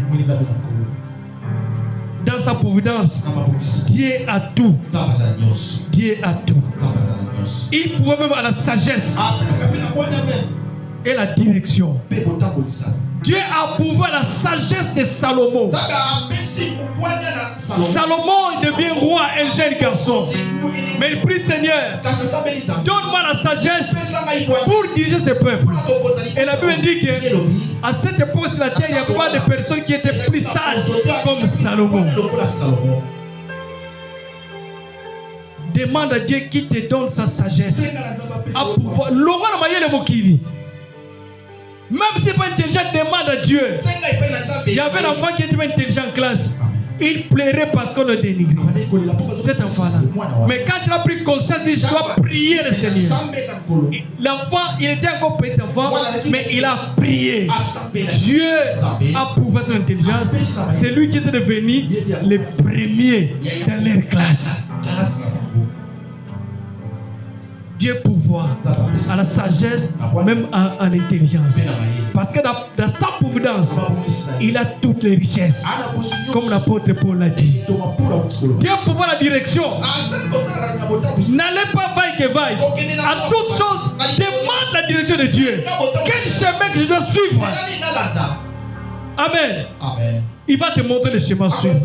Dans sa providence, Dieu a tout. Dieu a tout. Il pouvait même à la sagesse et la direction. Dieu a pourvu la sagesse de Salomon. Salomon devient roi, un jeune garçon. Mais il prie, Seigneur, donne-moi la sagesse pour diriger ce peuple. Et la Bible dit qu'à cette époque sur la terre, il n'y a pas de personnes qui étaient plus sages comme Salomon. Demande à Dieu qui te donne sa sagesse. À pouvoir. Même si pas intelligent, demande à Dieu. Il y avait un enfant qui était intelligent en classe. Il plairait parce qu'on le dénigrait. Cet enfant-là. Mais quand il a pris conscience, il doit prier le Seigneur. L'enfant, il était encore petit enfant, mais il a prié. Dieu a prouvé son intelligence. C'est lui qui était devenu le premier dans leur classe. Dieu pouvoir à la sagesse, même à l'intelligence. Parce que dans sa providence, il a toutes les richesses. Comme l'apôtre Paul l'a dit. Dieu pouvoir la direction. N'allez pas vaille que vaille. À toute chose, demande la direction de Dieu. Quel chemin que je dois suivre? Amen. Amen. Il va te montrer le chemin suivre.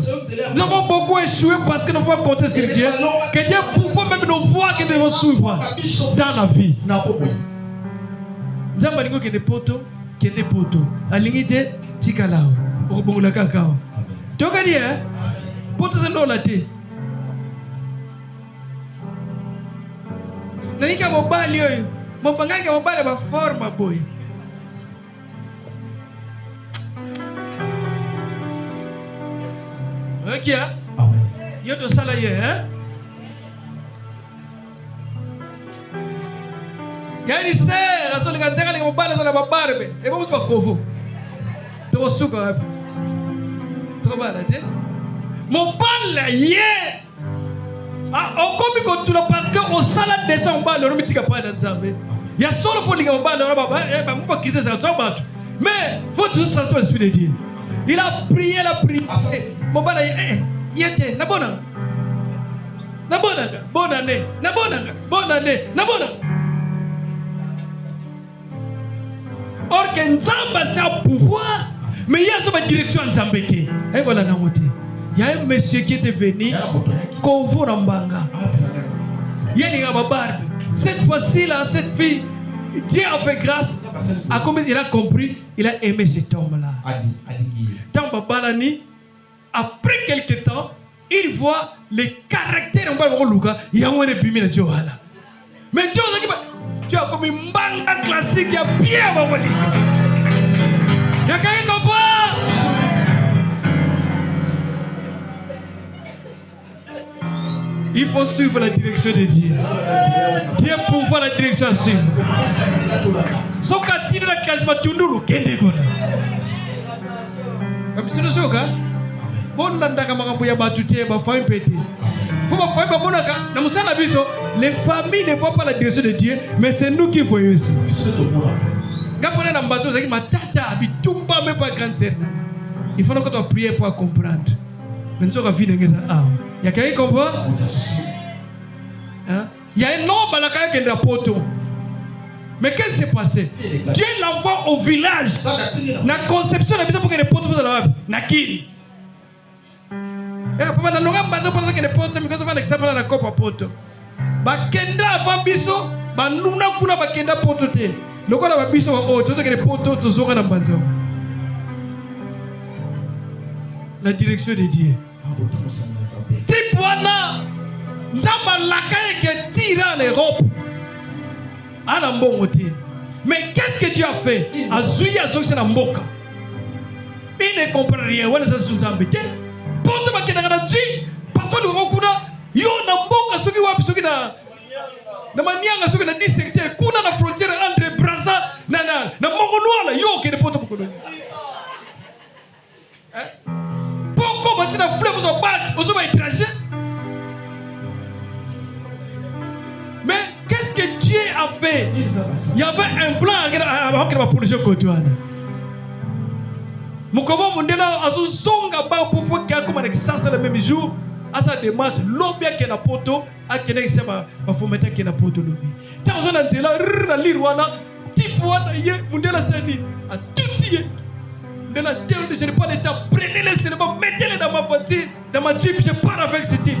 Nous avons beaucoup échoué parce que nous pouvons compter sur Dieu. Que Dieu pouvoir même nous voir que nous devons suivre dans la vie. Nous avons dit que des poteaux, que des poteaux. La ligne de Tikalao. Au bon la cacao. Tu as dit, hein? Poteaux c'est non la thé. La ligne de mon bali, mon bangang de mon bali va forme, boy. Ok, hein? Il y a de ça là, hein? Il y a une sœur, elle a dit qu'elle a pas de barbe. Et vous, vous avez tu vas souka. Trop mal, hein? Mon balle, hier. Ah, on comme quand tu l'as parce qu'on salade des gens, on balle, on ne dit pas dans Zambé. Il y a solo pour les gens, on balle, on va quitter ça, trop mal. Mais, faut toujours s'asseoir sur les dieux. Il a prié, il a prié. Mon père, il était, na bonne année, bonne année. Or que Nzamba c'est un pouvoir, mais il y a une direction en Zambété. Et voilà, il y a un monsieur qui était venu, Kovo Rambanga. Il y a une barbe. Cette fois-ci là, cette fille, Dieu a fait grâce. À comme il a compris, il a aimé cet homme-là. Dans Babalani, après quelques temps, il voit les caractères de Luka. Il y a un épimé de Dieu. Mais Dieu, tu as comme une bande classique, il y a bien à il y a quelqu'un qui comprend. Il faut suivre la direction de Dieu. Dieu pour voir la direction à suivre. Sauf qu'à tirer la case, tu nous le guettes. Comme si nous sommes bon, les familles ne voient pas la direction de Dieu, mais c'est nous qui voyons aussi. Il faut que tu pries pour comprendre. Il y a quelqu'un qui comprend? Il y a un homme qui est poteau. Mais qu'est-ce qui s'est passé? Dieu l'envoie au village. La conception de la pour que les poteaux soient là. Nakiri. Et après, on a besoin que les poteaux, mais quand on va l'exemple la coupe à poteau. Bakenda avant biso, banuna kuna bakenda poteau te. Le quoi la biso au tout que les poteaux tous sont dans banzo. La direction de Dieu. Tipwana, nzamba lakaye que tire l'Europe. À la mbomoté. Mais qu'est-ce que Dieu a fait? Azuya Azoxena Mboka. Il ne comprend rien. Voilà ça sous Zambété. Porte ma kenanga Dieu. Parce que le Rokuna, yo na Mboka suki wapi suki na. Na manianga suki na dissecté. Kuna na frontière entre Brazza na Mongoloa yo que de porte beaucoup. Pourquoi parce que la fleuve vous en bat, vous êtes étranger. Mais qu'est-ce que Dieu a fait? Il y avait un plan avant qu'il va produire côtoyer. Mukomo mundela azuzonga ba pour faire qu'il y a comme un exercice le même jour. À sa démarche, l'objet qui est na poto, à qui est sema, va faut mettre qui est na poto lobby. Tant on a dit là, la lire wana, type wana yé mundela seni, à tout yé. de la terre, je n'ai pas le temps. Prenez-les seulement, mettez-les dans ma voiture, dans ma jeep, je pars avec ce type.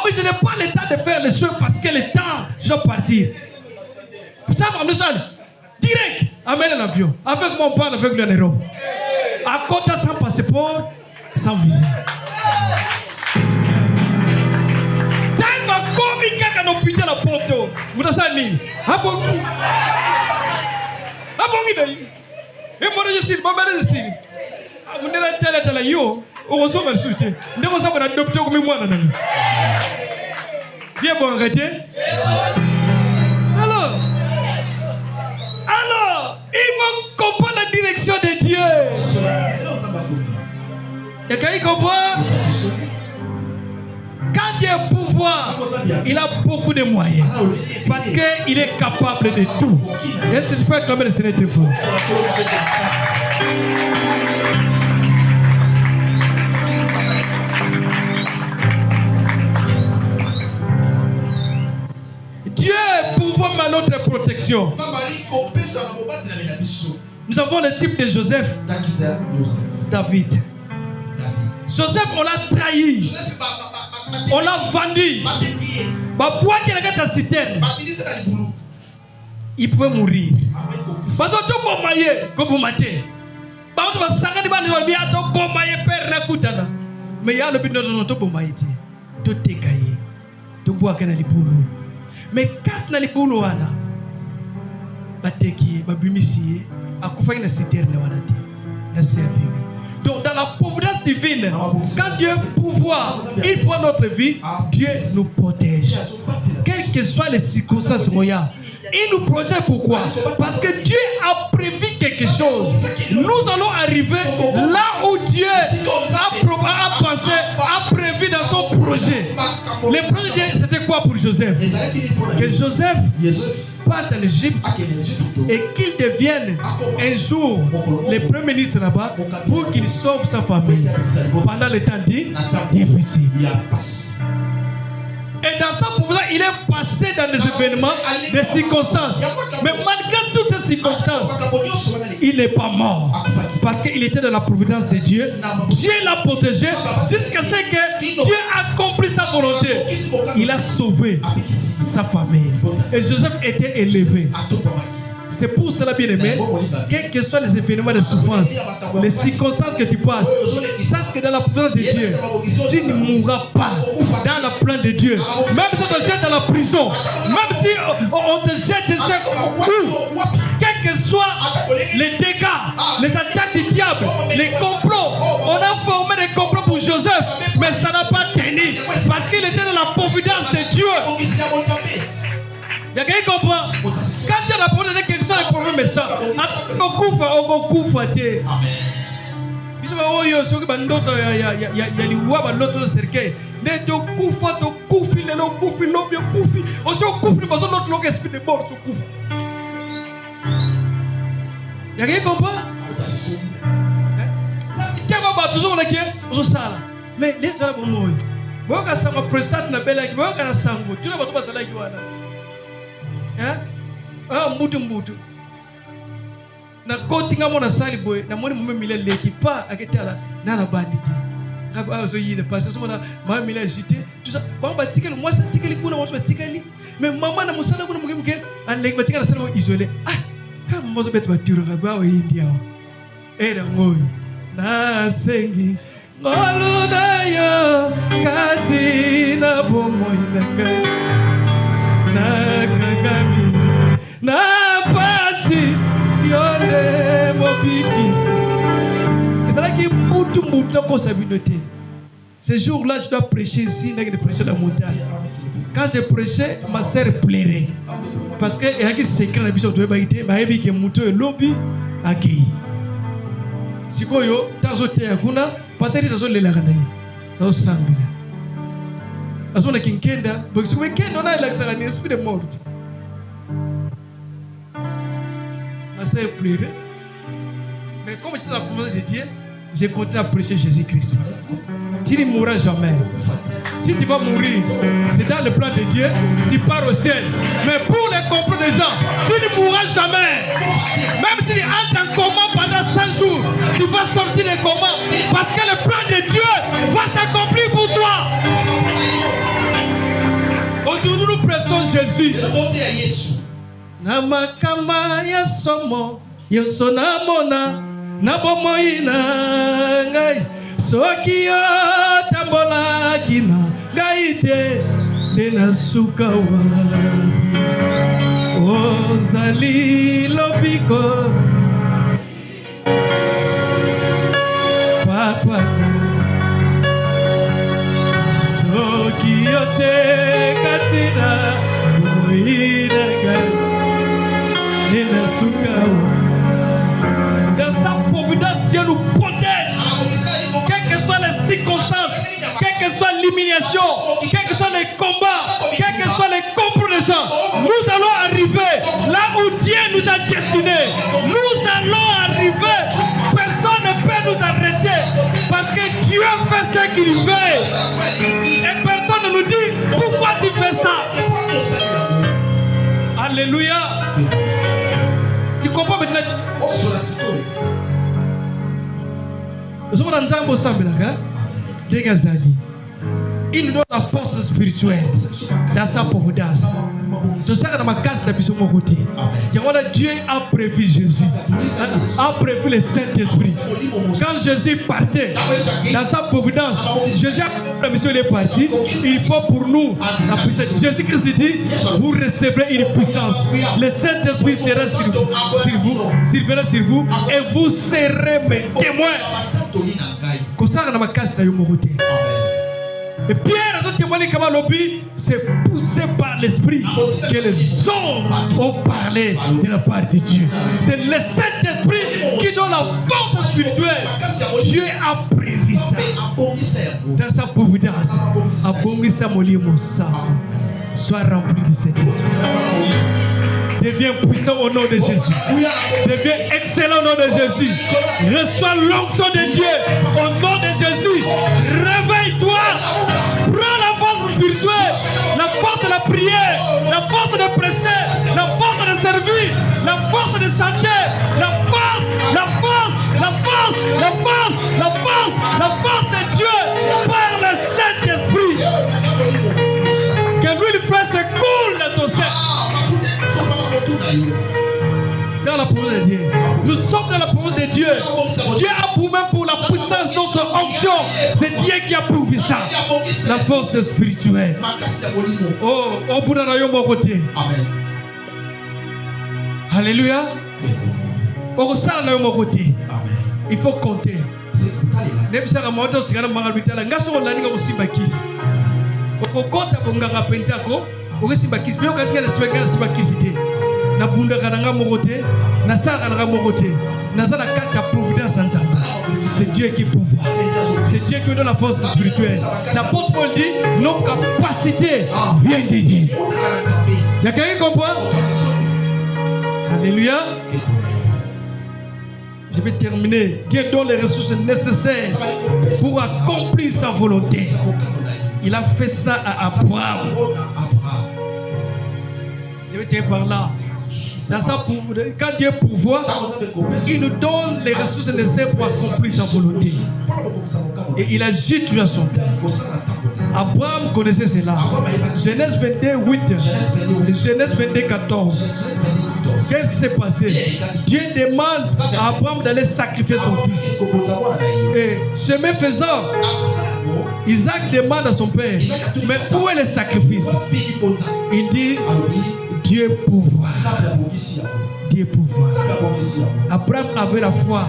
Je n'ai pas le temps de faire les choses parce que le temps, je dois partir. Ça va me direct, amène l'avion. Avec mon père, avec le Nero. À côté sans passeport, sans visa. Tant que comme quelqu'un n'a pas la porte, vous avez ça ni. Abon idée. Et moi je suis pas mal de signe. Vous n'êtes pas là yo. On reçoit le soutien. Nous avons ça pour docteur comme moi nan. Bien bon arrêter. Alors, il faut comprendre la direction de Dieu. Et quand il comprend, quand Dieu a pouvoir, il a beaucoup de moyens. Parce qu'il est capable de tout. Est-ce que je peux acclamer le Seigneur de vous? Dieu est pouvoir à notre protection. Nous avons le type de Joseph. David. Joseph, on l'a trahi. On l'a vendu. Il pouvait mourir. Mais il y a le but de notre bombaïti. Tout est caillé. Tout bois qu'elle a les boulots. Mais quand on a les boulots, on a bateki, babimisi, à quoi faire une citerne, on a servi. Donc, dans la providence divine, quand Dieu a pouvoir, il prend notre vie, Dieu nous protège. Quelles que soient les circonstances royales, il nous protège. Pourquoi? Parce que Dieu a prévu quelque chose. Nous allons arriver là où Dieu a pensé, a prévu dans son projet. Le projet, c'était quoi pour Joseph? Que Joseph parte en Égypte et qu'il devienne un jour le premier ministre là-bas pour qu'il sauve sa famille pendant le temps difficile. Et dans sa pouvoir, il est passé dans des événements, des circonstances. Mais malgré toutes ces circonstances, il n'est pas mort. Parce qu'il était dans la providence de Dieu. Dieu l'a protégé jusqu'à ce que Dieu accomplit sa volonté. Il a sauvé sa famille. Et Joseph était élevé. C'est pour cela, bien aimé, quels que soient les événements de souffrance, les circonstances que tu passes, sache que dans la présence de Dieu, tu ne mourras pas dans le plan de Dieu. Même si on te jette dans la prison, même si on te jette où, quels que soient les dégâts, les attaques du diable, les complots, on a formé des complots pour Joseph, mais ça n'a pas tenu parce qu'il était dans la providence de Dieu. Il y a quelqu'un qui comprend. Quand Dieu a proposé quelque chose, il problème est ça. On couvre. Ils sont oh yo, ceux qui bandent d'autres, il y a les ouah l'autre cercueil. Mais tu couvres, tu couvres, les gens couvent, l'homme couvre. On se couvre parce que l'autre langue esprit de mort, tu couvres. Il y a quelqu'un qui comprend. Qui va toujours là qui est, on se sale. Mais les gens vont mourir. Moi quand ça me présente na belle qui, moi quand ça sango, tu ne vas pas ça là qui va là. Mbutu na koti nga mona sali boy na moni mume mile leki pa aketala na la banditi ngaba azo yile parce que mona ma mile agité tout ça bamba tikeli moi ça tikeli kuna moi tikeli mais maman na musala kuna muke an leki batikala sala isolé kama mozo betu batiro ngaba o india era ngoyo na sengi ngolu na yo kati na bomo inanga na kagami na pasi yone mobikisi. Et c'est là qu'il y a beaucoup de responsabilité. Ce jour-là, je dois prêcher ici, je dois prêcher dans la montagne. Quand je prêchais, ma sœur pleurait. Parce qu'il y a un secret dans la vision de l'Église, il y a un lobby à Guy. Si vous avez un peu de temps, passez les gens de la Ranaï. Dans le sang. Parce qu'on a Kinkenda, parce que on a l'esprit de mort. Ma sœur pleurait. Mais comme c'est la promesse de Dieu, j'ai continué à prêcher Jésus-Christ. Tu ne mourras jamais. Si tu vas mourir, c'est dans le plan de Dieu, tu pars au ciel. Mais pour les complots des gens, tu ne mourras jamais. Même si tu entres en coma pendant 5 jours, tu vas sortir des comas. Parce que le plan de Dieu va s'accomplir pour toi. Aujourd'hui, nous pressons Jésus. Namakama ya somo yosona mona nabomoyi na ngai soki yo tambola kina ngai te nde nasuka wapi ozali lobiko papa soki yo te katina boyi na ngai. Dans sa providence, Dieu nous protège. Quelles que soient les circonstances, quelle que soit l'humiliation, quels que soient les combats, quels que soient les complots des gens, nous allons arriver là où Dieu nous a destinés. Nous allons arriver. Personne ne peut nous arrêter parce que Dieu fait ce qu'il veut. Et personne ne nous dit pourquoi tu fais ça. Alléluia. Tu comprends maintenant? Il nous donne la force spirituelle dans sa providence. C'est ça que dans ma case, c'est sur mon côté. Dieu a prévu Jésus, a prévu le Saint-Esprit. Quand Jésus partait dans sa providence, Jésus a la mission, il est parti. Il faut pour nous la puissance. Jésus-Christ dit, vous recevrez une puissance. Le Saint-Esprit sera sur vous, et vous serez mes témoins. Comme ça, dans ma case, c'est sur mon côté. Et Pierre a témoigné comme lobby, c'est poussé par l'esprit que les hommes ont parlé de la part de Dieu. C'est le Saint-Esprit qui donne la force spirituelle. Dieu a prévu ça dans sa providence. Abongisa molimo ça. Sois rempli de cet esprit. Deviens puissant au nom de Jésus. Deviens excellent au nom de Jésus. Reçois l'onction de Dieu au nom de Jésus. Réveille-toi. Prends la force spirituelle, la force de la prière, la force de presser, la force de servir, la force de chanter, la force, la force, la force, la force, la force, la force de Dieu par le Saint-Esprit. Que l'huile fraîche se coule dans ton sein. Dans la parole de Dieu. Nous sommes dans la parole de Dieu. Dieu a prouvé pour la puissance de son onction. C'est Dieu qui a prouvé ça. La force spirituelle. Oh, au bout d'un rayon, mon côté. Alléluia. Au sein de mon côté. Il faut compter. Même si on a dit que on a dit que on a dit que on a dit que on a dit na bunda kananga mokote na sala kananga mokote na sala kata providence en Nzambe. C'est Dieu qui pouvoir. C'est Dieu qui donne la force spirituelle. L'apôtre Paul dit nos capacités viennent de Dieu. Il y a quelqu'un qui comprend? Alléluia. Je vais terminer. Dieu donne les ressources nécessaires pour accomplir sa volonté. Il a fait ça à Abraham. Je vais dire par là. Quand Dieu pourvoit, il nous donne les ressources nécessaires pour accomplir sa volonté. Et il agit toujours à son temps. Abraham connaissait cela. Genèse 22, 8. Genèse 22, 14. Qu'est-ce qui s'est passé? Dieu demande à Abraham d'aller sacrifier son fils. Et chemin faisant, Isaac demande à son père, mais où est le sacrifice? Il dit, Dieu pouvoir. Dieu pouvoir. Abraham avait la foi.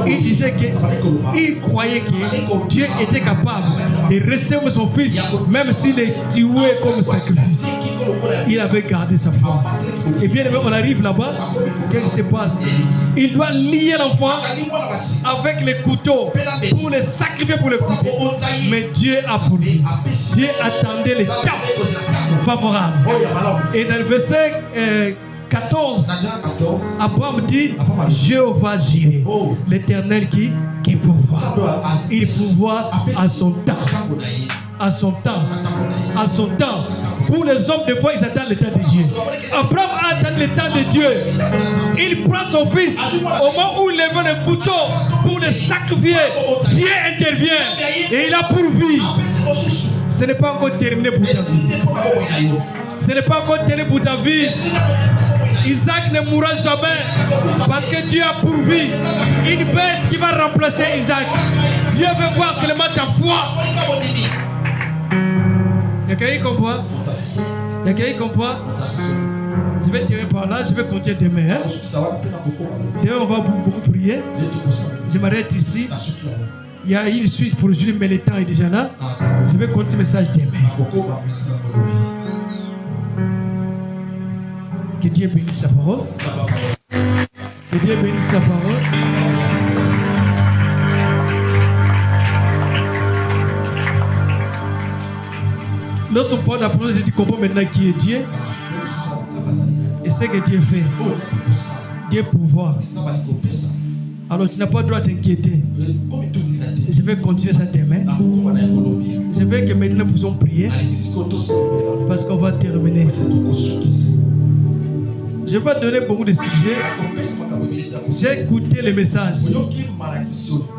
Il disait qu'il croyait que Dieu était capable de recevoir son fils, même s'il est tué comme sacrifice. Il avait gardé sa foi. Et bien, on arrive là-bas. Qu'est-ce qui se passe? Il doit lier l'enfant avec les couteaux pour le sacrifier pour le couteau. Mais Dieu a voulu. Dieu attendait l'étape favorable. Et dans le verset 14, Abraham dit Jéhovah Jireh, l'Éternel qui pourvoit. Il pourvoit à son temps. À son temps. À son temps. Pour les hommes, des fois, ils attendent le temps de Dieu. Abraham attend le temps de Dieu. Il prend son fils. Au moment où il lève le couteau pour le sacrifier, Dieu intervient et il a pourvu. Ce n'est pas encore terminé pour ta vie. Ce n'est pas encore terminé pour ta vie. Isaac ne mourra jamais parce que Dieu a pourvu une bête qui va remplacer Isaac. Dieu veut voir seulement ta foi. Il y a quelqu'un qui comprend? Il y a quelqu'un qui comprend? Je vais tirer par là, je vais continuer demain. Demain, on va beaucoup prier. Je m'arrête ici. Il y a une suite pour aujourd'hui, mais le temps est déjà là. Je vais continuer le message demain. Que Dieu bénisse sa parole. Que Dieu bénisse sa parole. Lorsqu'on parle d'apprendre, je comprends maintenant qui est Dieu et ce que Dieu fait. Dieu pouvoir. Alors tu n'as pas le droit de t'inquiéter. Je vais continuer ça demain. Je veux que maintenant nous puissions prier parce qu'on va terminer. Je vais te donner beaucoup de sujets. J'ai écouté les messages.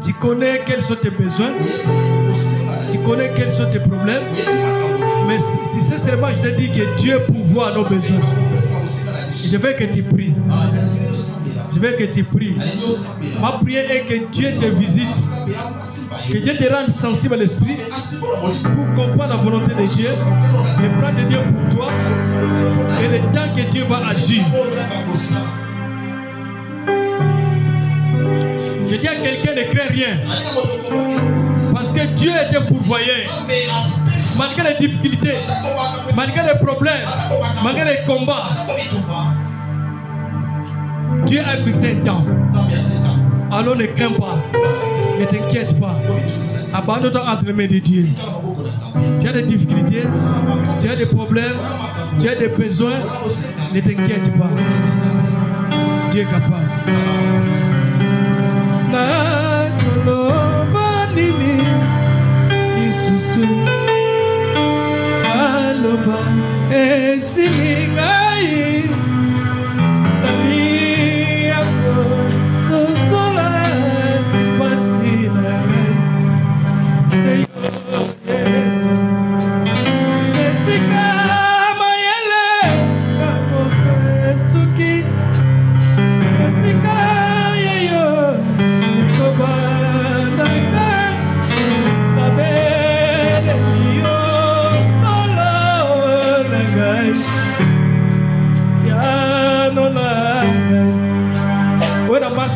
Tu connais quels sont tes besoins. Tu connais quels sont tes problèmes. Mais si c'est seulement je te dis que Dieu pourvoit nos besoins. Je veux que tu pries. Je veux que tu pries. Ma prière est que Dieu te visite. Que Dieu te rende sensible à l'esprit pour comprendre la volonté de Dieu et prendre Dieu pour toi et le temps que Dieu va agir. Je dis à quelqu'un ne crains rien parce que Dieu était pourvoyeur. Malgré les difficultés, malgré les problèmes, malgré les combats, Dieu a fixé un temps. Alors ne crains pas, ne t'inquiète pas. Abandonne-toi entre les mains de Dieu. Tu as des difficultés, tu as des problèmes, tu as des besoins, ne t'inquiète pas. Dieu est capable.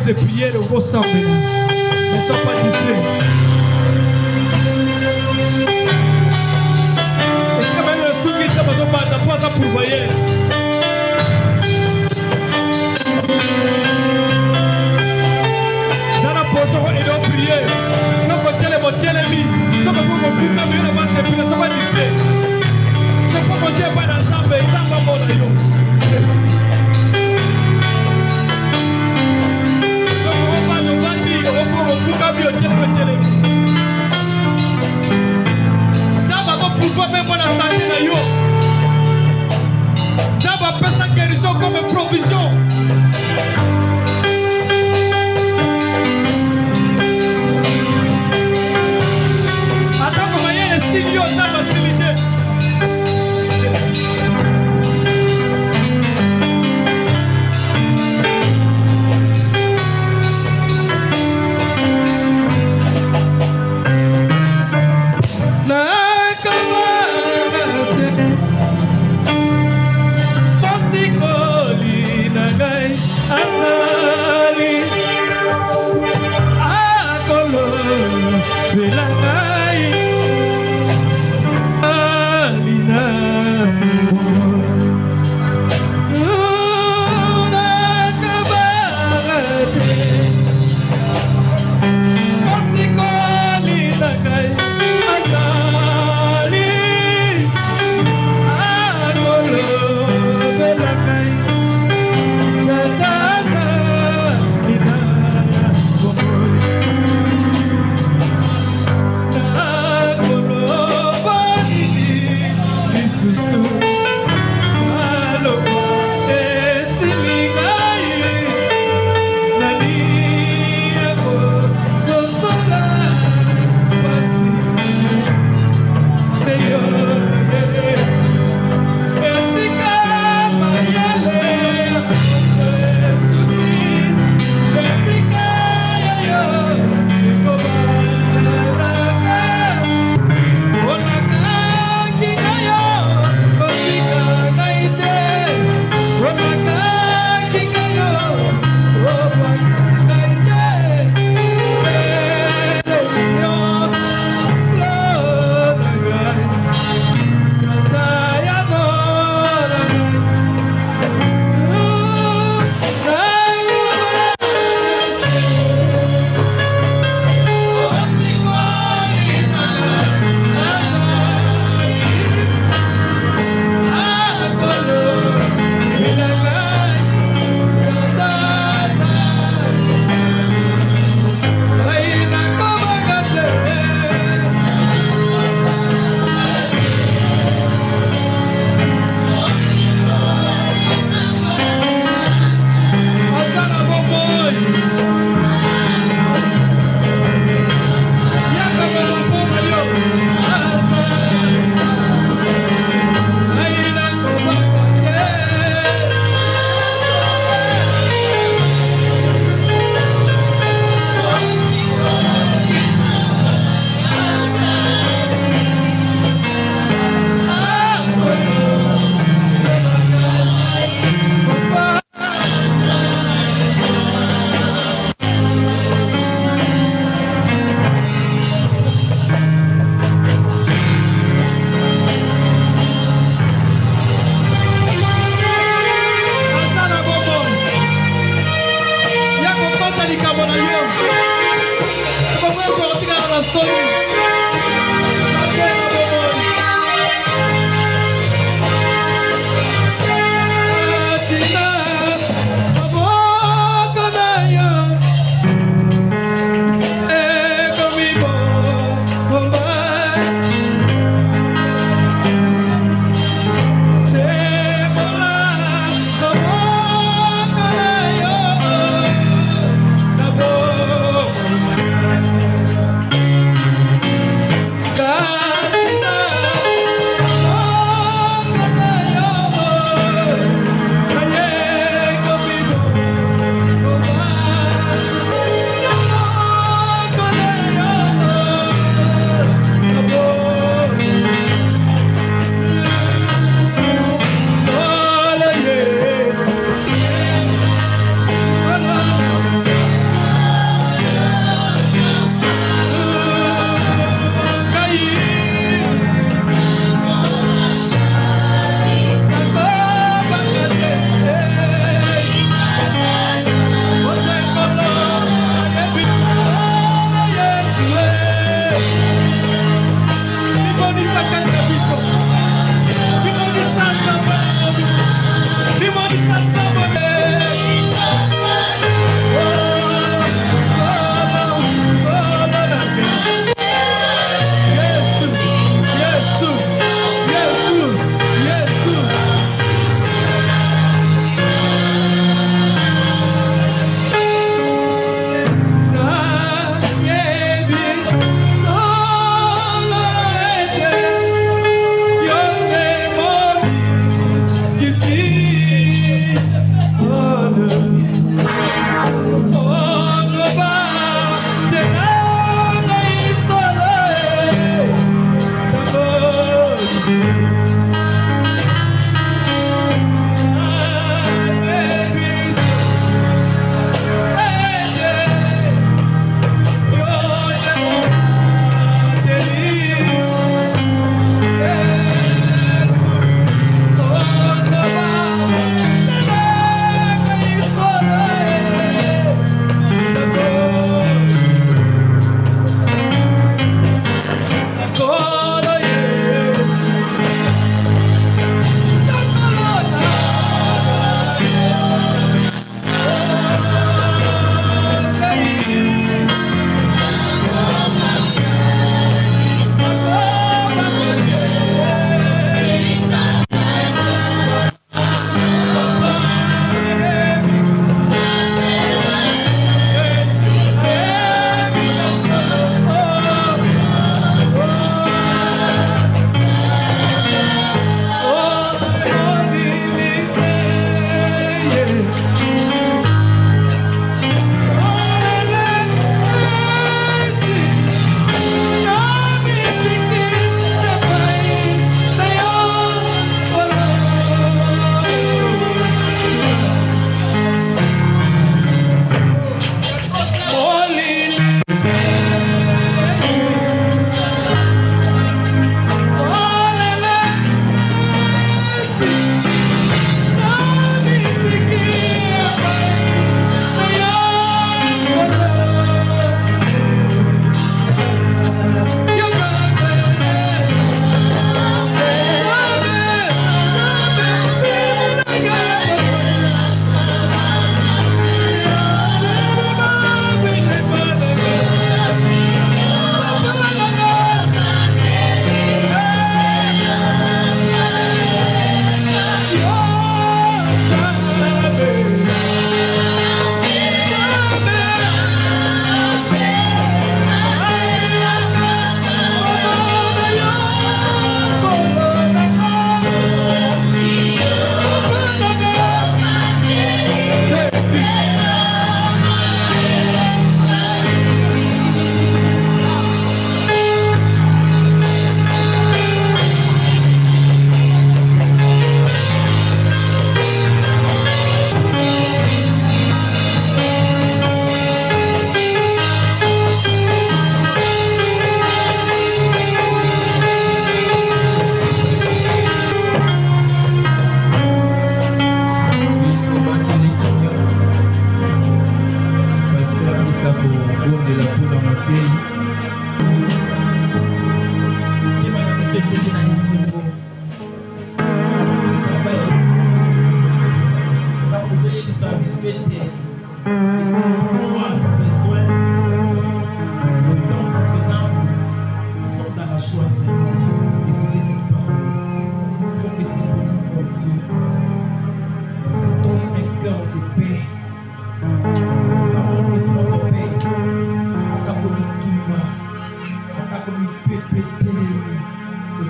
De prier de vos sangs maintenant. Ne sois pas distrait. Et ça même le souffle qui t'a pas ça pour voyer. Ça la position et donc prier. Ça peut être mon télémi. Ça peut être mon plus de mieux avant de prier. Ça va distrait. Ça peut monter pas d'ensemble. Ça va bon là. Ça va faire sa guérison comme provision. Attends comment il y a les signes dans la facilité. Nagai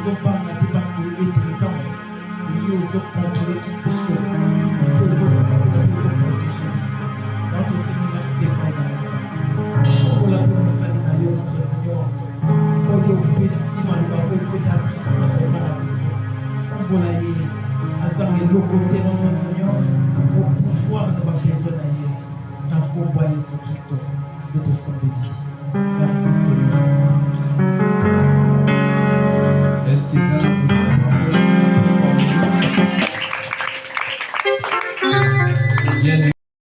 tozobanga te parce que eza ye ozocontrôle toutes les choses ozoprotéger biso donc tosengi merci epai na nzambe okola mpe mosali na yo notre seigneur oyo opesi maloba oyo pétatrice vraimen na biso ombola ye azanga eloko te notre seigneur opouvoir na babesoin na ye na kombo ya yesu kristo nde tosambeli